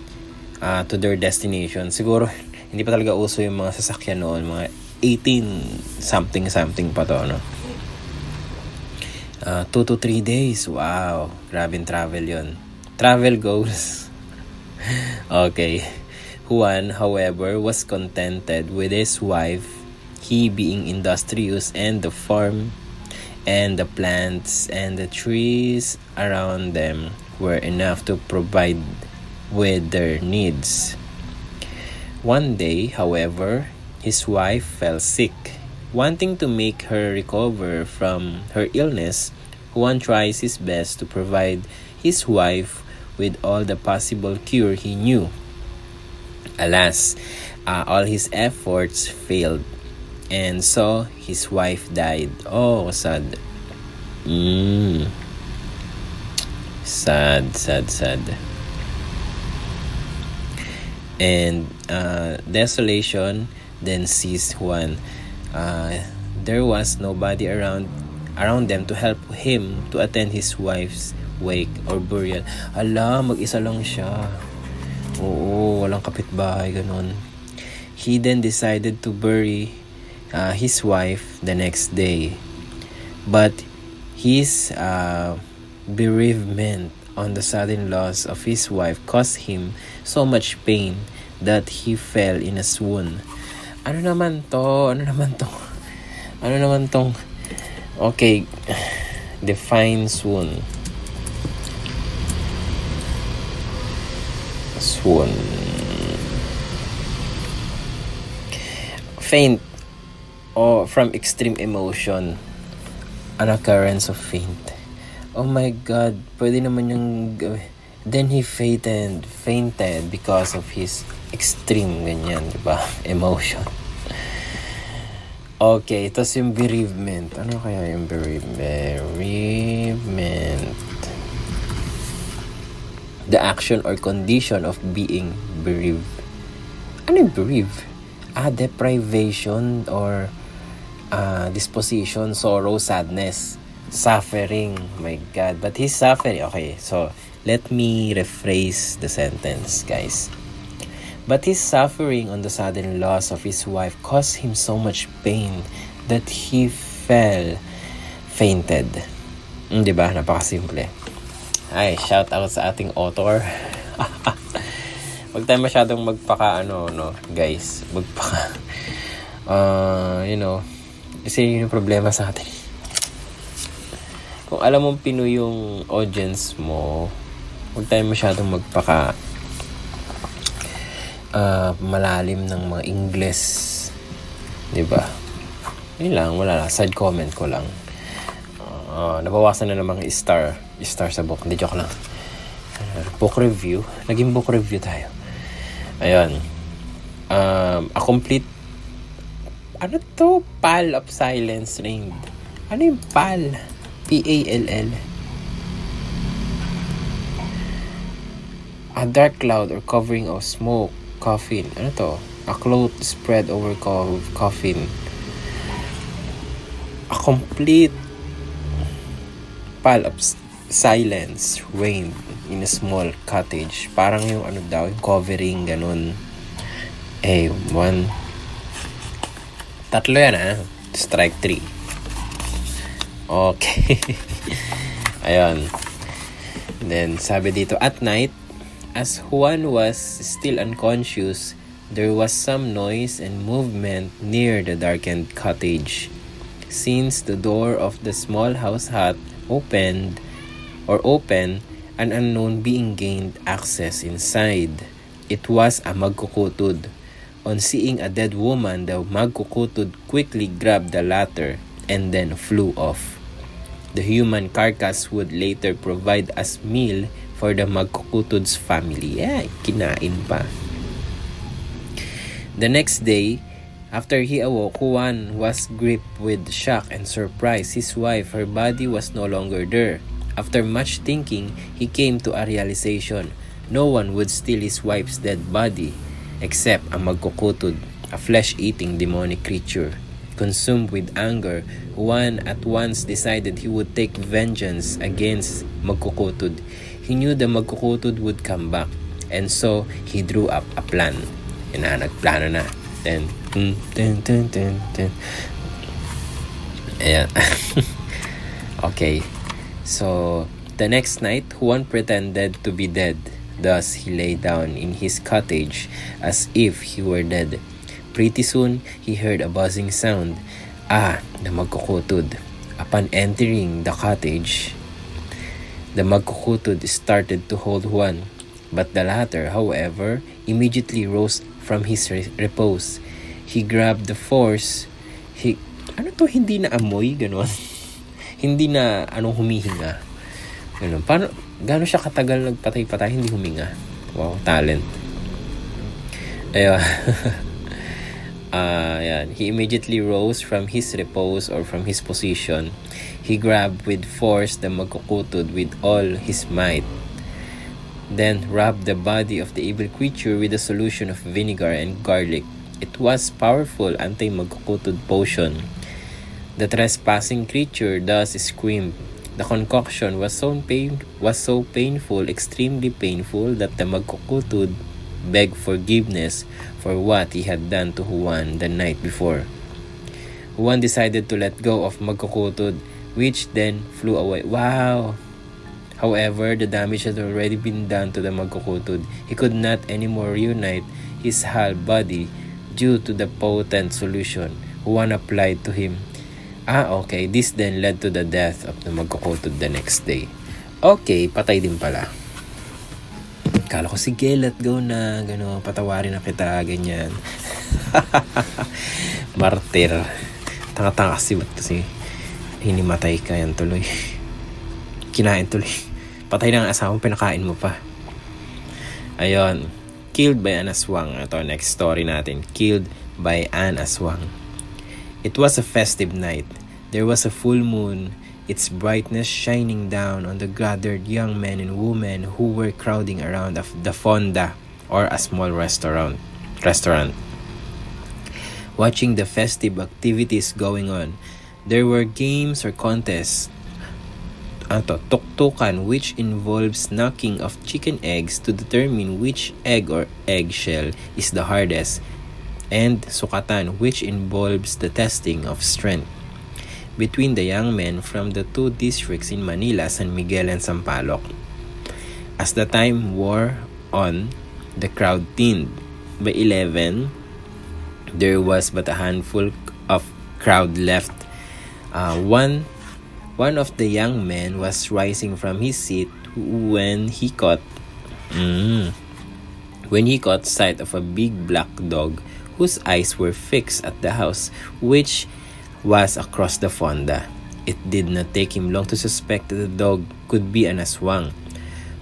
to their destination. Siguro, hindi pa talaga uso yung mga sasakyan noon. Mga 18-something pa to, 2 to 3 days. Wow. Grabing travel yon. Travel goals. Okay. Juan, however, was contented with his wife, he being industrious, and the farm and the plants and the trees around them were enough to provide with their needs. One day, however, his wife fell sick. Wanting to make her recover from her illness, Juan tries his best to provide his wife with all the possible cure he knew. Alas, all his efforts failed. And so, his wife died. Oh, sad. Sad. And desolation then seized Juan. There was nobody around them to help him to attend his wife's wake or burial. Mag-isa lang siya. Oo, walang kapitbahay, ganun. He then decided to bury his wife the next day. But his bereavement on the sudden loss of his wife caused him so much pain that he fell in a swoon. Ano naman tong? Okay. Define swoon. Swoon. Faint or from extreme emotion. An occurrence of faint. Oh my God, pwede naman yung... Then he fainted because of his extreme, ganyan, diba? Emotion. Okay, tapos yung bereavement. Ano kaya yung bereavement? The action or condition of being bereaved. Ano yung bereaved? Deprivation or disposition, sorrow, sadness, suffering. My God, but he's suffering. Okay, so let me rephrase the sentence, guys. But his suffering on the sudden loss of his wife caused him so much pain that he fainted. Diba? Napakasimple. Ay, shout out sa ating author. Huwag tayo masyadong guys. Kasi yun yung problema sa atin. Kung alam mong Pinoy yung audience mo, huwag tayo masyadong malalim ng mga English. Diba? Yun lang, wala lang. Side comment ko lang. Nabawasan na namang star sa book. Hindi, joke lang. Book review. Naging book review tayo. Ayun. A complete pall of silence reigned. Ano yung pall? P-A-L-L. A dark cloud or covering of smoke, coffin. Ano to? A cloth spread over coffin. A complete pall of silence reigned in a small cottage. Parang yung yung covering, ganun. Tatlo yan, Strike 3. Okay. Ayun. Then, sabi dito, at night, as Juan was still unconscious, there was some noise and movement near the darkened cottage. Since the door of the small house hut open, an unknown being gained access inside. It was a magkukutod. On seeing a dead woman, the magkukutod quickly grabbed the latter and then flew off. The human carcass would later provide as meal for the magkukutod's family. Kinain pa. The next day, after he awoke, Juan was gripped with shock and surprise. His wife, her body was no longer there. After much thinking, he came to a realization. No one would steal his wife's dead body except a magkukutod, a flesh-eating demonic creature. Consumed with anger, Juan at once decided he would take vengeance against magkukutod. He knew the magkukutod would come back, and so he drew up a plan. Nagplano na. Then, Ayan. Okay. So, the next night, Juan pretended to be dead. Thus, he lay down in his cottage as if he were dead. Pretty soon, he heard a buzzing sound. The magkukutod. Upon entering the cottage, the magkukutod started to hold Juan. But the latter, however, immediately rose from his repose. He grabbed the force. Hindi na amoy? Ganon. Hindi na humihinga. Ganon. Gano'n siya katagal nagpatay-patay, hindi huminga. Wow, talent. Ayun. He immediately rose from his repose or from his position. He grabbed with force the magkukutod with all his might. Then rubbed the body of the evil creature with a solution of vinegar and garlic. It was powerful anti-magkukutod potion. The trespassing creature thus screamed. The concoction was so painful, extremely painful, that the magkukutod begged forgiveness for what he had done to Juan the night before. Juan decided to let go of magkukutod, which then flew away. Wow! However, the damage had already been done to the magkukutod. He could not anymore reunite his whole body due to the potent solution Juan applied to him. Okay. This then led to the death of the magkukutod the next day. Okay, patay din pala. Kala ko, sige, let go na. Gano, patawarin na kita, ganyan. Martir. Tanga-tanga kasi ba't kasi hinimatay ka yan tuloy. Kinain tuloy. Patay na ang asawa, pinakain mo pa. Ayun. Killed by an aswang. Ito, next story natin. Killed by an aswang. It was a festive night. There was a full moon, its brightness shining down on the gathered young men and women who were crowding around the fonda, or a small restaurant. Watching the festive activities going on, there were games or contests. Tuktukan, which involves knocking of chicken eggs to determine which egg or eggshell is the hardest, and sukatan, which involves the testing of strength between the young men from the two districts in Manila, San Miguel and Sampaloc. As the time wore on, the crowd thinned. By 11, there was but a handful of crowd left. One of the young men was rising from his seat when he caught sight of a big black dog whose eyes were fixed at the house, which was across the fonda. It did not take him long to suspect that the dog could be an aswang,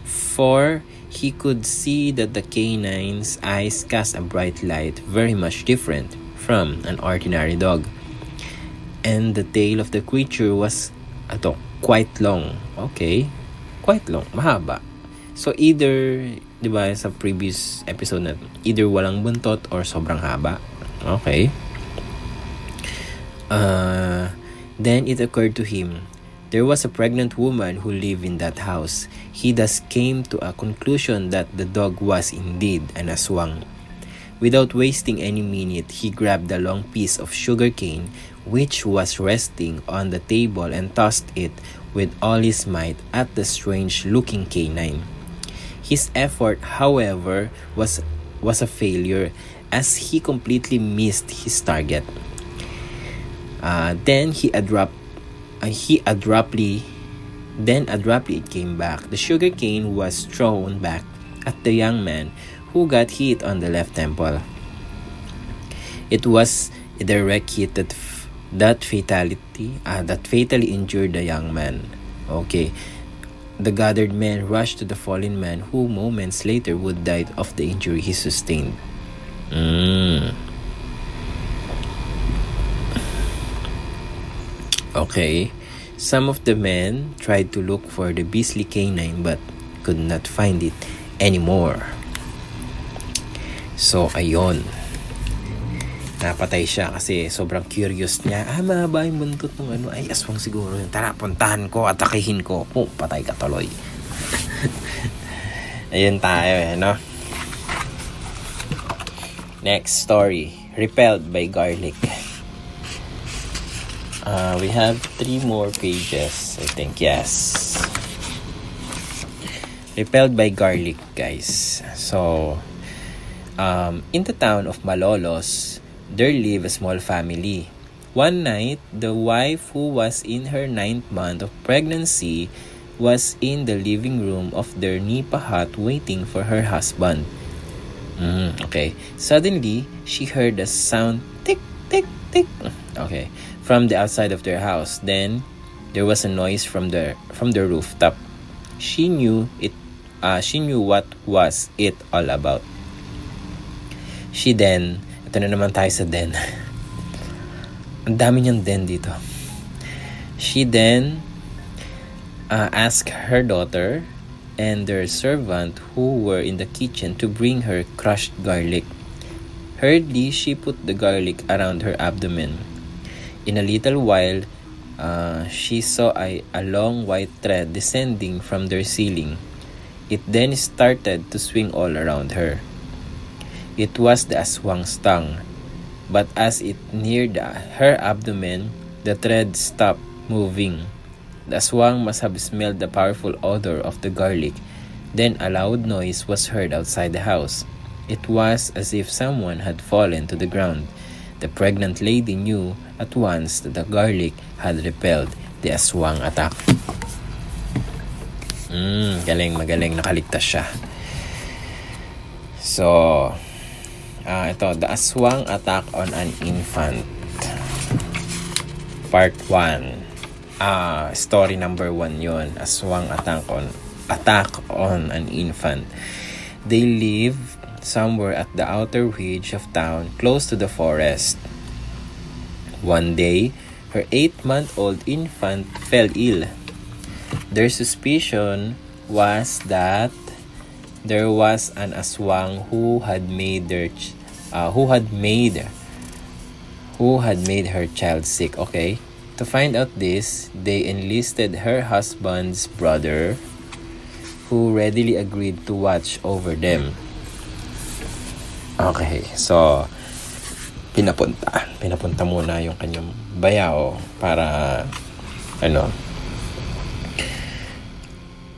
for he could see that the canine's eyes cast a bright light very much different from an ordinary dog, and the tail of the creature was quite long. Okay, quite long, mahaba. So either, di ba, sa previous episode natin, either walang buntot or sobrang haba. Okay. Then it occurred to him, there was a pregnant woman who lived in that house. He thus came to a conclusion that the dog was indeed an aswang. Without wasting any minute, he grabbed a long piece of sugar cane which was resting on the table and tossed it with all his might at the strange-looking canine. His effort, however, was a failure, as he completely missed his target. Then abruptly it came back. The sugar cane was thrown back at the young man, who got hit on the left temple. It was a direct hit that fatally injured the young man. Okay. The gathered men rushed to the fallen man, who moments later would die of the injury he sustained. Okay. Some of the men tried to look for the beastly canine but could not find it anymore. So, ayun. Napatay siya kasi sobrang curious niya. Mahaba yung buntot ng ano. Ay, aswang siguro yun. Tara, puntahan ko, atakihin ko. Patay ka tuloy. Ayun tayo no? Next story. Repelled by garlic. We have 3 more pages, I think. Yes. Repelled by garlic, guys. So, in the town of Malolos, there lived a small family. One night, the wife, who was in her 9th month of pregnancy, was in the living room of their nipa hut waiting for her husband. Okay. Suddenly, she heard a sound, tick, tick, tick. Okay. From the outside of their house. Then, there was a noise from the rooftop. She knew what was it all about. Ito na naman tayo sa den. Ang dami niyang den dito. She then asked her daughter and their servant who were in the kitchen to bring her crushed garlic. Hurriedly, she put the garlic around her abdomen. In a little while, she saw a long white thread descending from their ceiling. It then started to swing all around her. It was the aswang's tongue, but as it neared her abdomen, the thread stopped moving. The aswang must have smelled the powerful odor of the garlic. Then a loud noise was heard outside the house. It was as if someone had fallen to the ground. The pregnant lady knew at once that the garlic had repelled the aswang attack. Magaling, nakaligtas siya. So, ito, the aswang attack on an infant. Part 1. Story number 1 yon. Aswang attack on an infant. They live somewhere at the outer edge of town, close to the forest. One day, her 8-month-old infant fell ill. Their suspicion was that there was an aswang who had made her child sick. Okay. To find out this, they enlisted her husband's brother, who readily agreed to watch over them. Okay, so pinapunta muna yung kanyang bayaw para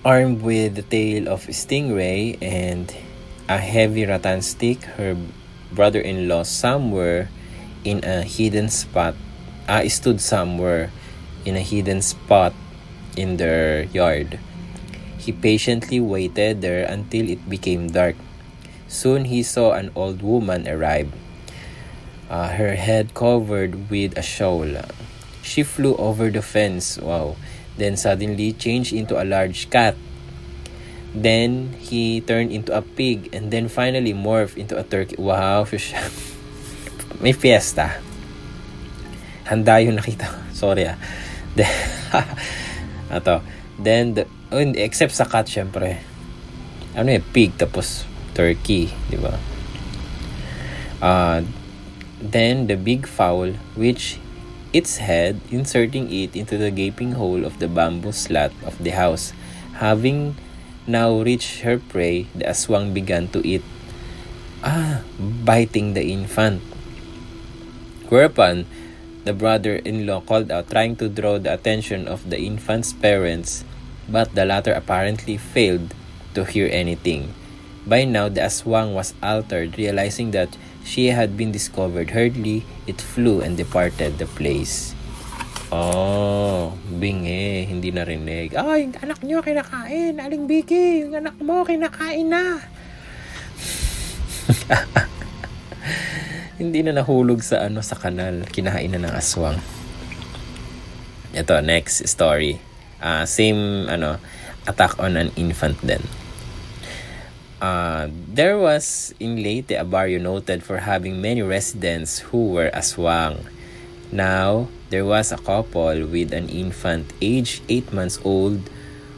armed with the tail of stingray and a heavy rattan stick, her brother-in-law somewhere in a hidden spot stood somewhere in a hidden spot in their yard. He patiently waited there until it became dark. Soon he saw an old woman arrive, her head covered with a shawl. She flew over the fence, then suddenly changed into a large cat. Then he turned into a pig and then finally morphed into a turkey. Wow, may fiesta. Handa yung nakita. Sorry Then, except sa cat, syempre. Pig, tapos turkey, di ba? Then the big fowl, which its head, inserting it into the gaping hole of the bamboo slat of the house. Having now reached her prey, the aswang began to eat, biting the infant. Whereupon, the brother-in-law called out, trying to draw the attention of the infant's parents, but the latter apparently failed to hear anything. By now, the aswang was altered, realizing that she had been discovered. Hurriedly, it flew and departed the place. Bingi, hindi narinig. Yung anak nyo kinakain, Aling Vicky, yung anak mo kinakain na. Hindi na nahulog sa kanal, kinain na ng aswang. Ito, next story. Same attack on an infant then. There was in Leyte a barrio noted for having many residents who were aswang. Now, there was a couple with an infant aged 8 months old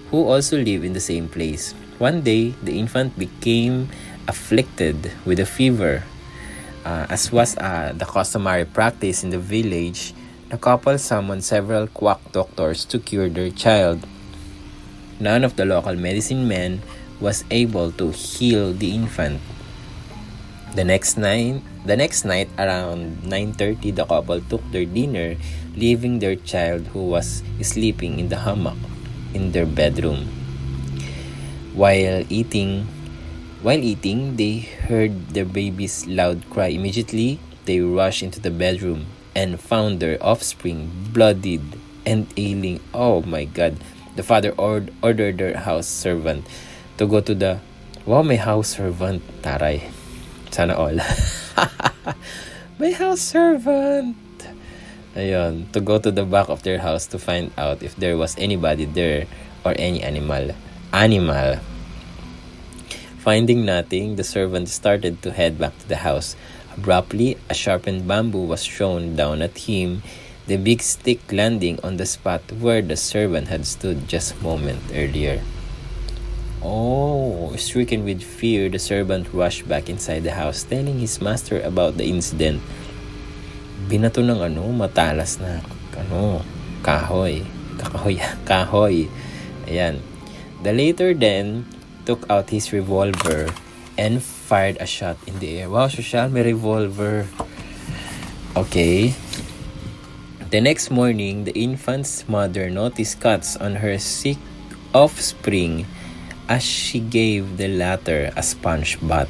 who also lived in the same place. One day, the infant became afflicted with a fever. As was the customary practice in the village, the couple summoned several quack doctors to cure their child. None of the local medicine men was able to heal the infant. The next night around 9:30, the couple took their dinner, leaving their child who was sleeping in the hammock in their bedroom. While eating, they heard their baby's loud cry. Immediately, they rushed into the bedroom and found their offspring bloodied and ailing. Oh my God. The father ordered their house servant to go to the... Wow, may house servant. Taray. Sana all. May house servant. Ayun. To go to the back of their house to find out if there was anybody there or any animal. Finding nothing, the servant started to head back to the house. Abruptly, a sharpened bamboo was thrown down at him, the big stick landing on the spot where the servant had stood just a moment earlier. Stricken with fear, the servant rushed back inside the house, telling his master about the incident. Binato ng matalas na kahoy. Ayan. The latter then took out his revolver and fired a shot in the air. Wow, social, may revolver. Okay. The next morning, the infant's mother noticed cuts on her sick offspring as she gave the latter a sponge bath.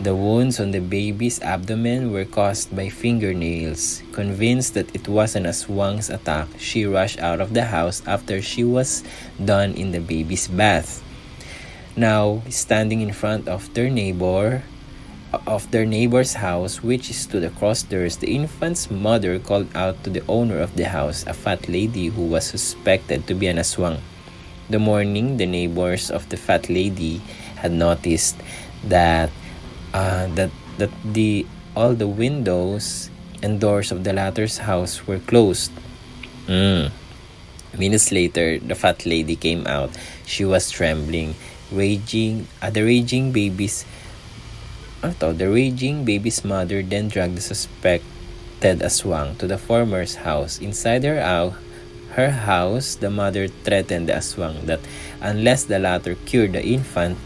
The wounds on the baby's abdomen were caused by fingernails. Convinced that it was an aswang's attack, she rushed out of the house after she was done in the baby's bath. Now, standing in front of their neighbor's house, which stood across theirs, the infant's mother called out to the owner of the house, a fat lady who was suspected to be an aswang. The morning, the neighbors of the fat lady had noticed that all the windows and doors of the latter's house were closed. Minutes later, the fat lady came out. She was trembling, the raging baby's mother then dragged the suspected aswang to the former's house. Inside her house, the mother threatened the aswang that unless the latter cured the infant,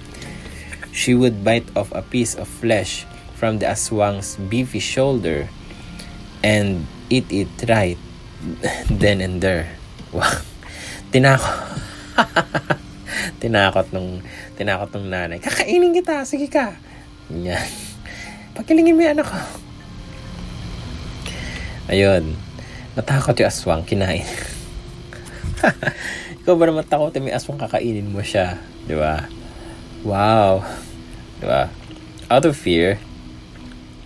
she would bite off a piece of flesh from the aswang's beefy shoulder and eat it right then and there. Wow. Tinakot nung nanay. Kakainin kita, sige ka. Yan. Pagkilingin mo yung anak ko. Ayun. Natakot yung aswang, kinain. Ikaw ba naman takot may aswang kakainin mo siya? Di ba? Wow. Diba? Out of fear,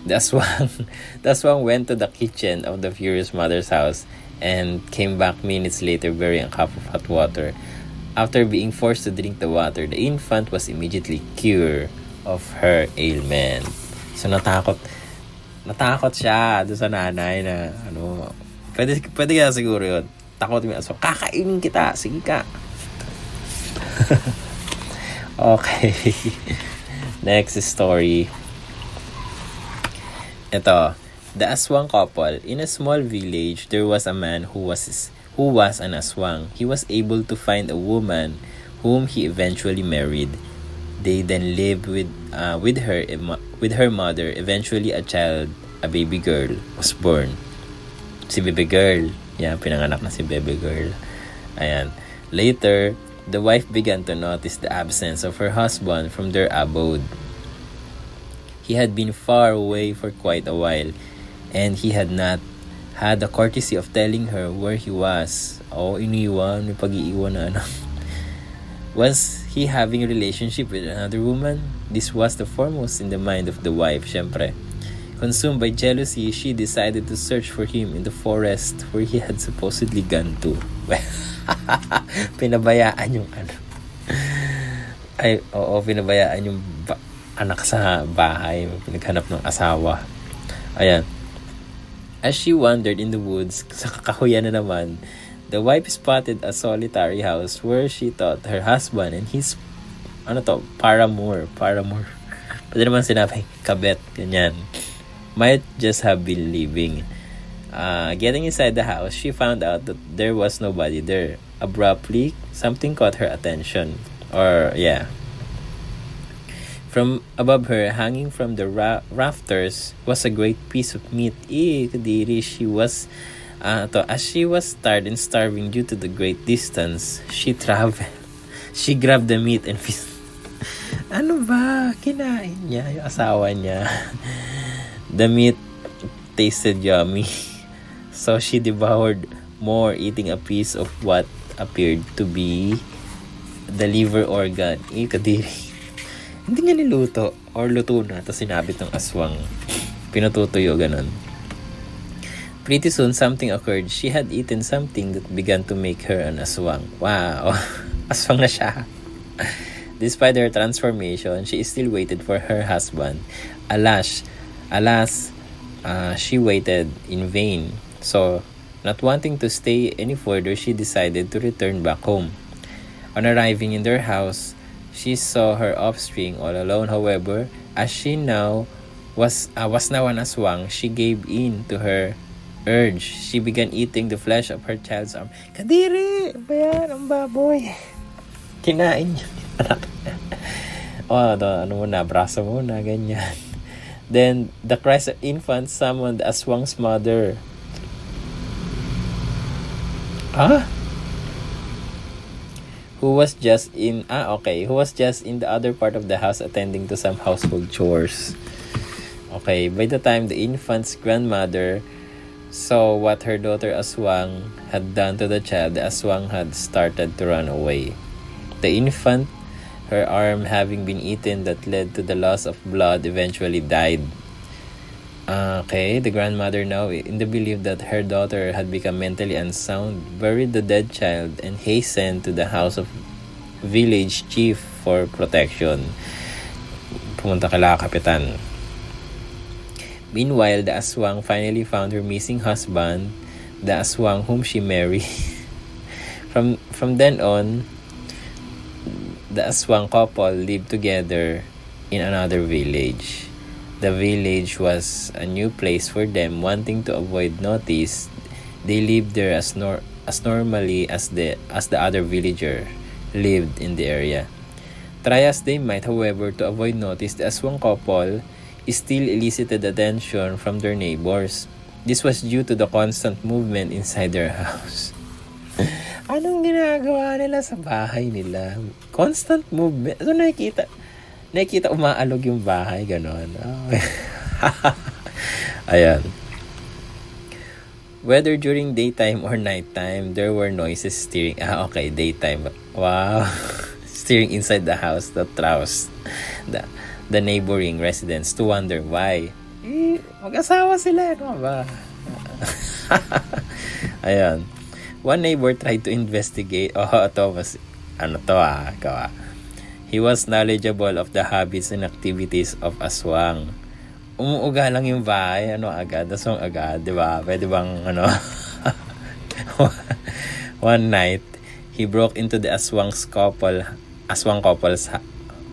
the aswang went to the kitchen of the furious mother's house and came back minutes later bearing a cup of hot water. After being forced to drink the water, the infant was immediately cured of her ailment. So natakot siya doon sa nanay na pwede kaya siguro yun. Takot yung aswang, kakainin kita, sige ka. Okay. Next story. Ito. The aswang couple. In a small village, there was a man who was an aswang. He was able to find a woman whom he eventually married. They then lived with her mother. Eventually, a baby girl was born. Si baby girl. Yan, pinanganak na si baby girl. Ayan. Later, the wife began to notice the absence of her husband from their abode. He had been far away for quite a while, and he had not had the courtesy of telling her where he was. Iniwan, may pag-iiwan na ano. Was he having a relationship with another woman? This was the foremost in the mind of the wife, syempre. Consumed by jealousy, she decided to search for him in the forest where he had supposedly gone to. Pinabayaan yung pinabayaan yung anak sa bahay, pinaghanap ng asawa. Ayan. As she wandered in the woods, sa kakahuyan na naman, the wife spotted a solitary house where she thought her husband and his paramour. Pwede naman sinabi, kabet, ganyan. Might just have been living. Getting inside the house, she found out that there was nobody there. Abruptly, something caught her attention. From above her, hanging from the rafters, was a great piece of meat. Kadiri, as she was tired and starving due to the great distance she traveled, she grabbed the meat and kinain niya yung asawa niya. The meat tasted yummy, so she devoured more, eating a piece of what appeared to be the liver organ. Kadiri. Hindi nga niluto or luto na tapos sinabit ng aswang. Pinututuyo, ganun. Pretty soon, something occurred. She had eaten something that began to make her an aswang. Wow! Aswang na siya. Despite her transformation, she still waited for her husband. Alas, she waited in vain. So, not wanting to stay any further, she decided to return back home. On arriving in their house, she saw her offspring all alone. However, as she now was now an aswang, she gave in to her urge. She began eating the flesh of her child's arm. Kadiri! Bayan, ang baboy. Kinain niya. Braso muna, ganyan. Then, the cries of infant summoned the aswang's mother. Who was just in the other part of the house attending to some household chores. Okay, by the time the infant's grandmother saw what her daughter Aswang had done to the child, the Aswang had started to run away. The infant, her arm having been eaten that led to the loss of blood, eventually died. Okay, the grandmother, now in the belief that her daughter had become mentally unsound, buried the dead child and hastened to the house of village chief for protection. Pumunta kala kapitan. Meanwhile, the Aswang finally found her missing husband, the Aswang whom she married. From then on, the Aswang couple lived together in another village. The village was a new place for them. Wanting to avoid notice, they lived there as normally as the other villager lived in the area. Try as they might, however, to avoid notice, the Aswang couple still elicited attention from their neighbors. This was due to the constant movement inside their house. Anong ginagawa nila sa bahay nila? Constant movement. So nakikita umaalog yung bahay, ganon. Oh. Ayan. Whether during daytime or nighttime, there were noises stirring. Okay, daytime. Wow. Stirring inside the house that roused the neighboring residents to wonder why. Mag-asawa sila, ano ba? Ayan. One neighbor tried to investigate. He was knowledgeable of the habits and activities of Aswang. Umuuga lang yung bahay, aswang agad, di ba? Pwede bang, One night, he broke into the Aswang couple's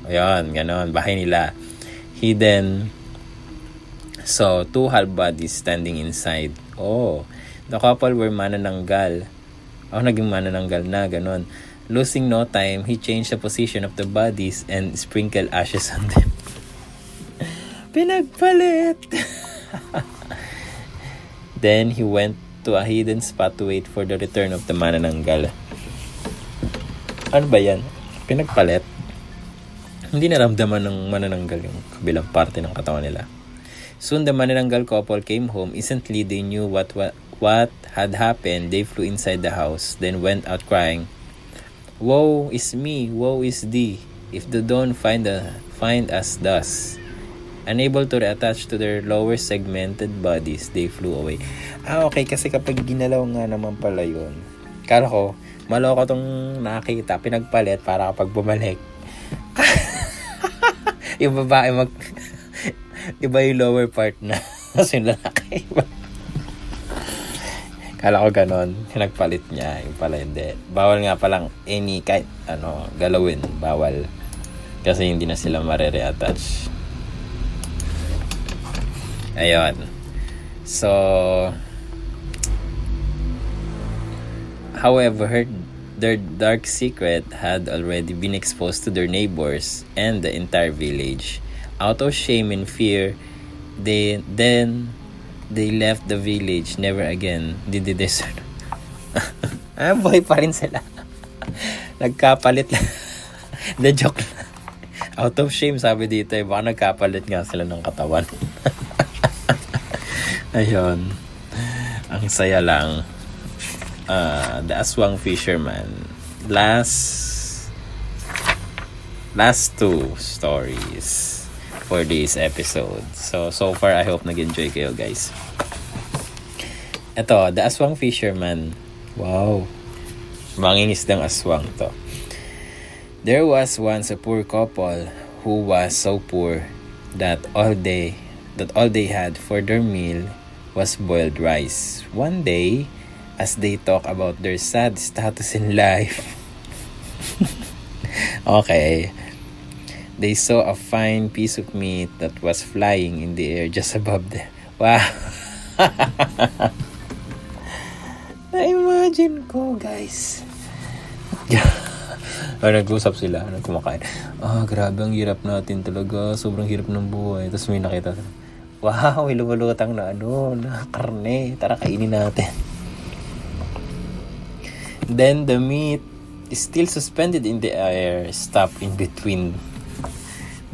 ayun, ganon, bahay nila. He then saw two half bodies standing inside. Oh, the couple were manananggal. Naging manananggal na, ganon. Losing no time, he changed the position of the bodies and sprinkled ashes on them. Pinagpalit! Then he went to a hidden spot to wait for the return of the manananggal. Ano ba yan? Pinagpalit? Hindi naramdaman ng manananggal yung kabilang parte ng katawan nila. Soon the manananggal couple came home. Instantly they knew what had happened. They flew inside the house, then went out crying, "Woe is me, woe is thee, if the dawn find us thus." Unable to reattach to their lower segmented bodies, they flew away. Okay, kasi kapag ginalaw nga naman pala yun. Kala ko, maloko tong nakita, pinagpalit para kapag bumalik. Yung babae iba yung lower part na kasi yung lalaki iba. Kala ko ganon, nagpalit niya, yung pala hindi. Bawal nga palang kahit galawin, bawal. Kasi hindi na sila mare-reattach. Ayun. So, however, their dark secret had already been exposed to their neighbors and the entire village. Out of shame and fear, they left the village. Never again did they desert. Buhay pa rin sila. Nagkapalit lang. The joke lang. Out of shame, sabi dito, baka nagkapalit nga sila ng katawan. Ayun. Ang saya lang. The Aswang Fisherman. Last two stories for this episode. So far, I hope nag-enjoy kayo, guys. Ito, The Aswang Fisherman. Wow. Mangingisdang aswang to. There was once a poor couple who was so poor that all they had for their meal was boiled rice. One day, as they talk about their sad status in life, okay, they saw a fine piece of meat that was flying in the air just above them. Wow. Na-imagine ko, guys. Nag-usap sila, kumakain. Grabe, ang hirap natin talaga. Sobrang hirap ng buhay. Tapos may nakita. Wow, may lumulutang na na karne. Tara, kainin natin. Then the meat is still suspended in the air, stopped in between.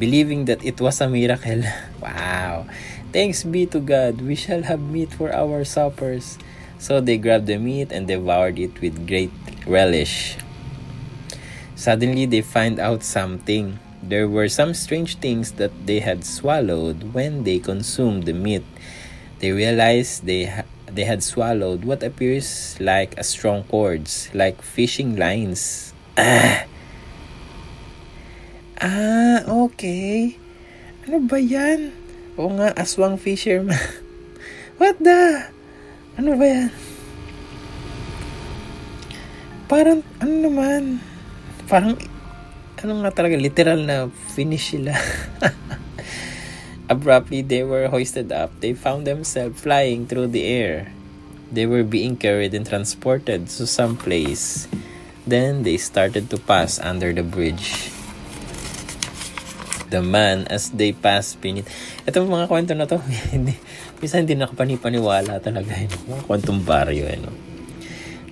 Believing that it was a miracle. Wow. Thanks be to God, we shall have meat for our suppers. So they grabbed the meat and devoured it with great relish. Suddenly they find out something. There were some strange things that they had swallowed when they consumed the meat. They realized they had swallowed what appears like a strong cords, like fishing lines. Okay. Ano ba yan? Oo nga, aswang fisherman. What the? Ano ba yan? Parang, ano naman? Parang, ano nga talaga, literal na finish sila. Abruptly, they were hoisted up. They found themselves flying through the air. They were being carried and transported to some place. Then, they started to pass under the bridge. The man, as they passed beneath... Ito mga kwento na to, minsan hindi nakapaniwala talaga. Mga kwentong baryo.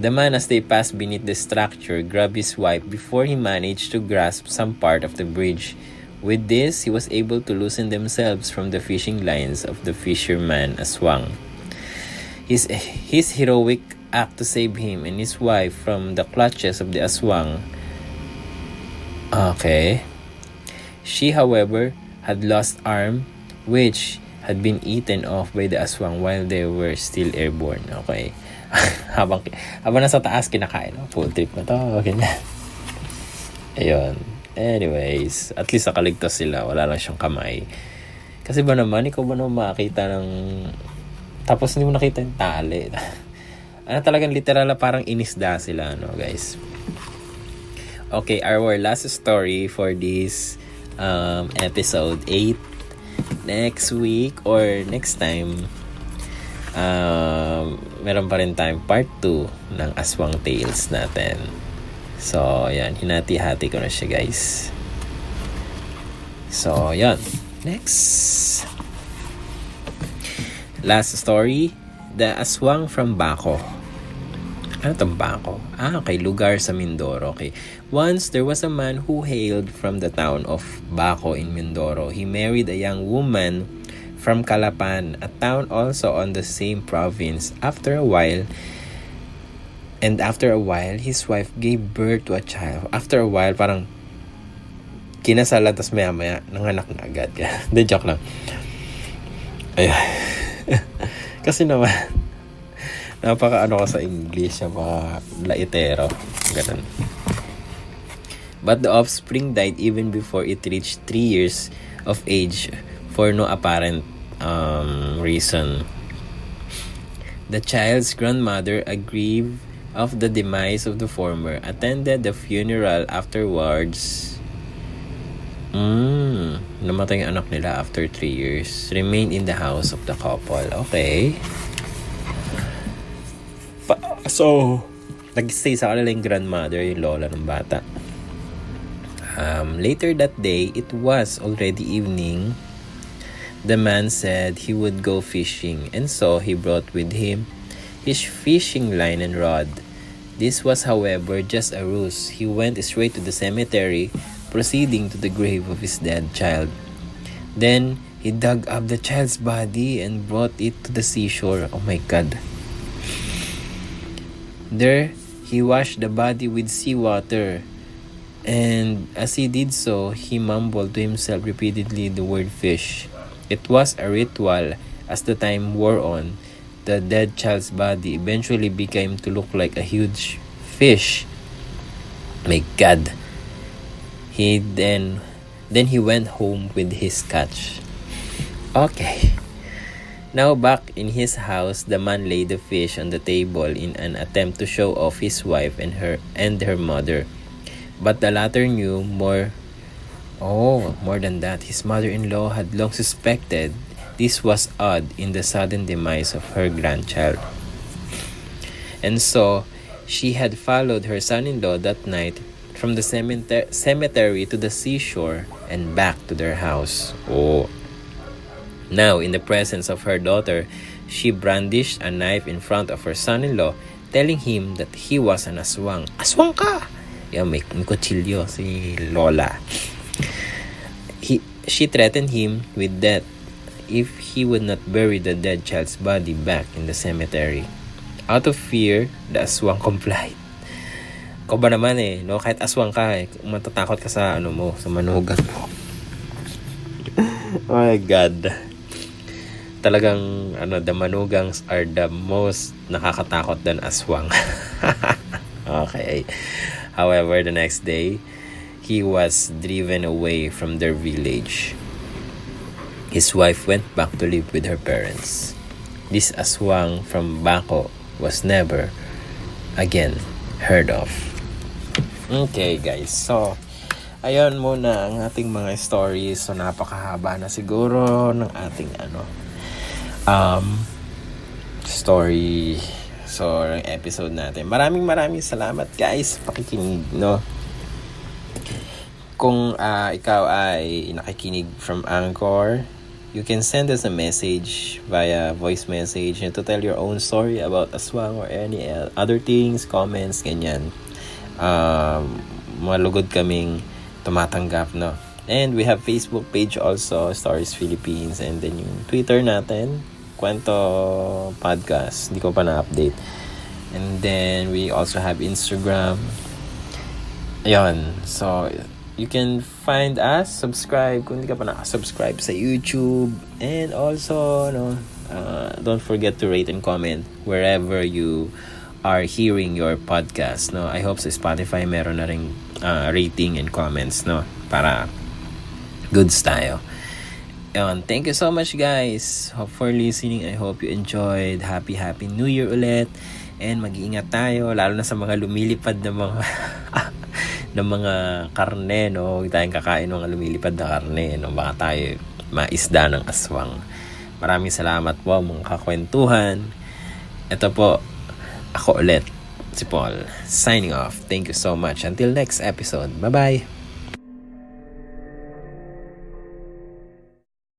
The man, as they passed beneath the structure, grabbed his wife before he managed to grasp some part of the bridge. With this, he was able to loosen themselves from the fishing lines of the fisherman Aswang. His heroic act to save him and his wife from the clutches of the Aswang. Okay. She, however, had lost arm, which had been eaten off by the Aswang while they were still airborne. Okay. habang nasa taas, kinakain. Full trip na to. Okay na. Ayun. Anyways, at least nakaligtas sila. Wala lang siyang kamay. Kasi ba naman, ikaw ba naman makakita ng... Tapos hindi mo nakita yung tali. Talagang literal na parang inisda sila, guys. Okay, our last story for this episode 8. Next week or next time, meron pa rin tayong part 2 ng Aswang Tales natin. So, yan. Hinati-hati ko na siya, guys. So, yan. Next. Last story. The Aswang from Baco. Ano itong Baco? Okay. Lugar sa Mindoro. Okay. Once, there was a man who hailed from the town of Baco in Mindoro. He married a young woman from Calapan, a town also on the same province. After a while, his wife gave birth to a child. After a while, parang kinasalan, tas maya-maya, nanganak na agad. Hindi, joke lang. Ayun. Kasi naman, napaka-ano ko sa English, napaka-laitero. Ganun. But the offspring died even before it reached 3 years of age for no apparent reason. The child's grandmother, aggrieved of the demise of the former, attended the funeral afterwards. Namatay yung anak nila after 3 years. Remained in the house of the couple. Okay. So, nag-stay sa kanila yung grandmother, yung lola ng bata. Later that day, it was already evening. The man said he would go fishing, and so he brought with him his fishing line and rod. This was, however, just a ruse. He went straight to the cemetery, proceeding to the grave of his dead child. Then, he dug up the child's body and brought it to the seashore. Oh my God. There, he washed the body with seawater. And as he did so, he mumbled to himself repeatedly the word fish. It was a ritual. As the time wore on, the dead child's body eventually became to look like a huge fish. My God. Then he went home with his catch. Okay. Now back in his house, the man laid the fish on the table in an attempt to show off his wife and her mother. But the latter knew more than that. His mother-in-law had long suspected this was odd in the sudden demise of her grandchild. And so, she had followed her son-in-law that night from the cemetery to the seashore and back to their house. Now, in the presence of her daughter, she brandished a knife in front of her son-in-law, telling him that he was an aswang. Aswang ka! Yan, may kutsilyo si Lola. She threatened him with death if he would not bury the dead child's body back in the cemetery. Out of fear, the aswang complied. Ikaw ba naman no? Kahit aswang ka matatakot ka sa sa manugang mo. Oh my God. Talagang the manugangs are the most nakakatakot than aswang. Okay. However, the next day, he was driven away from their village. His wife went back to live with her parents. This aswang from Bako was never again heard of. Okay guys, so ayun muna ang ating mga stories. So napakahaba na siguro ng ating story. So episode natin. Maraming salamat guys pakikinig, no. Kung ikaw ay nakikinig from Anchor, you can send us a message via voice message to tell your own story about aswang or any other things, comments, ganyan. Malugod kaming tumatanggap, no. And we have Facebook page also, Stories Philippines, and then yung Twitter natin, Kwento Podcast, hindi ko pa na-update. And then we also have Instagram. Ayun, so you can find us, subscribe kung hindi ka pa nakasubscribe sa YouTube, and also don't forget to rate and comment wherever you are hearing your podcast, no. I hope sa Spotify meron na ring rating and comments, no, para goods tayo. Thank you so much guys for listening. I hope you enjoyed. Happy New Year ulit, and mag-iingat tayo lalo na sa mga lumilipad na mga ng mga karne, no. Huwag tayong kakain ng lumilipad na karne, no. Baka tayo maisda ng aswang. Maraming salamat po mga kakwentuhan. Ito po ako ulit, si Paul, signing off. Thank you so much. Until next episode. Bye-bye.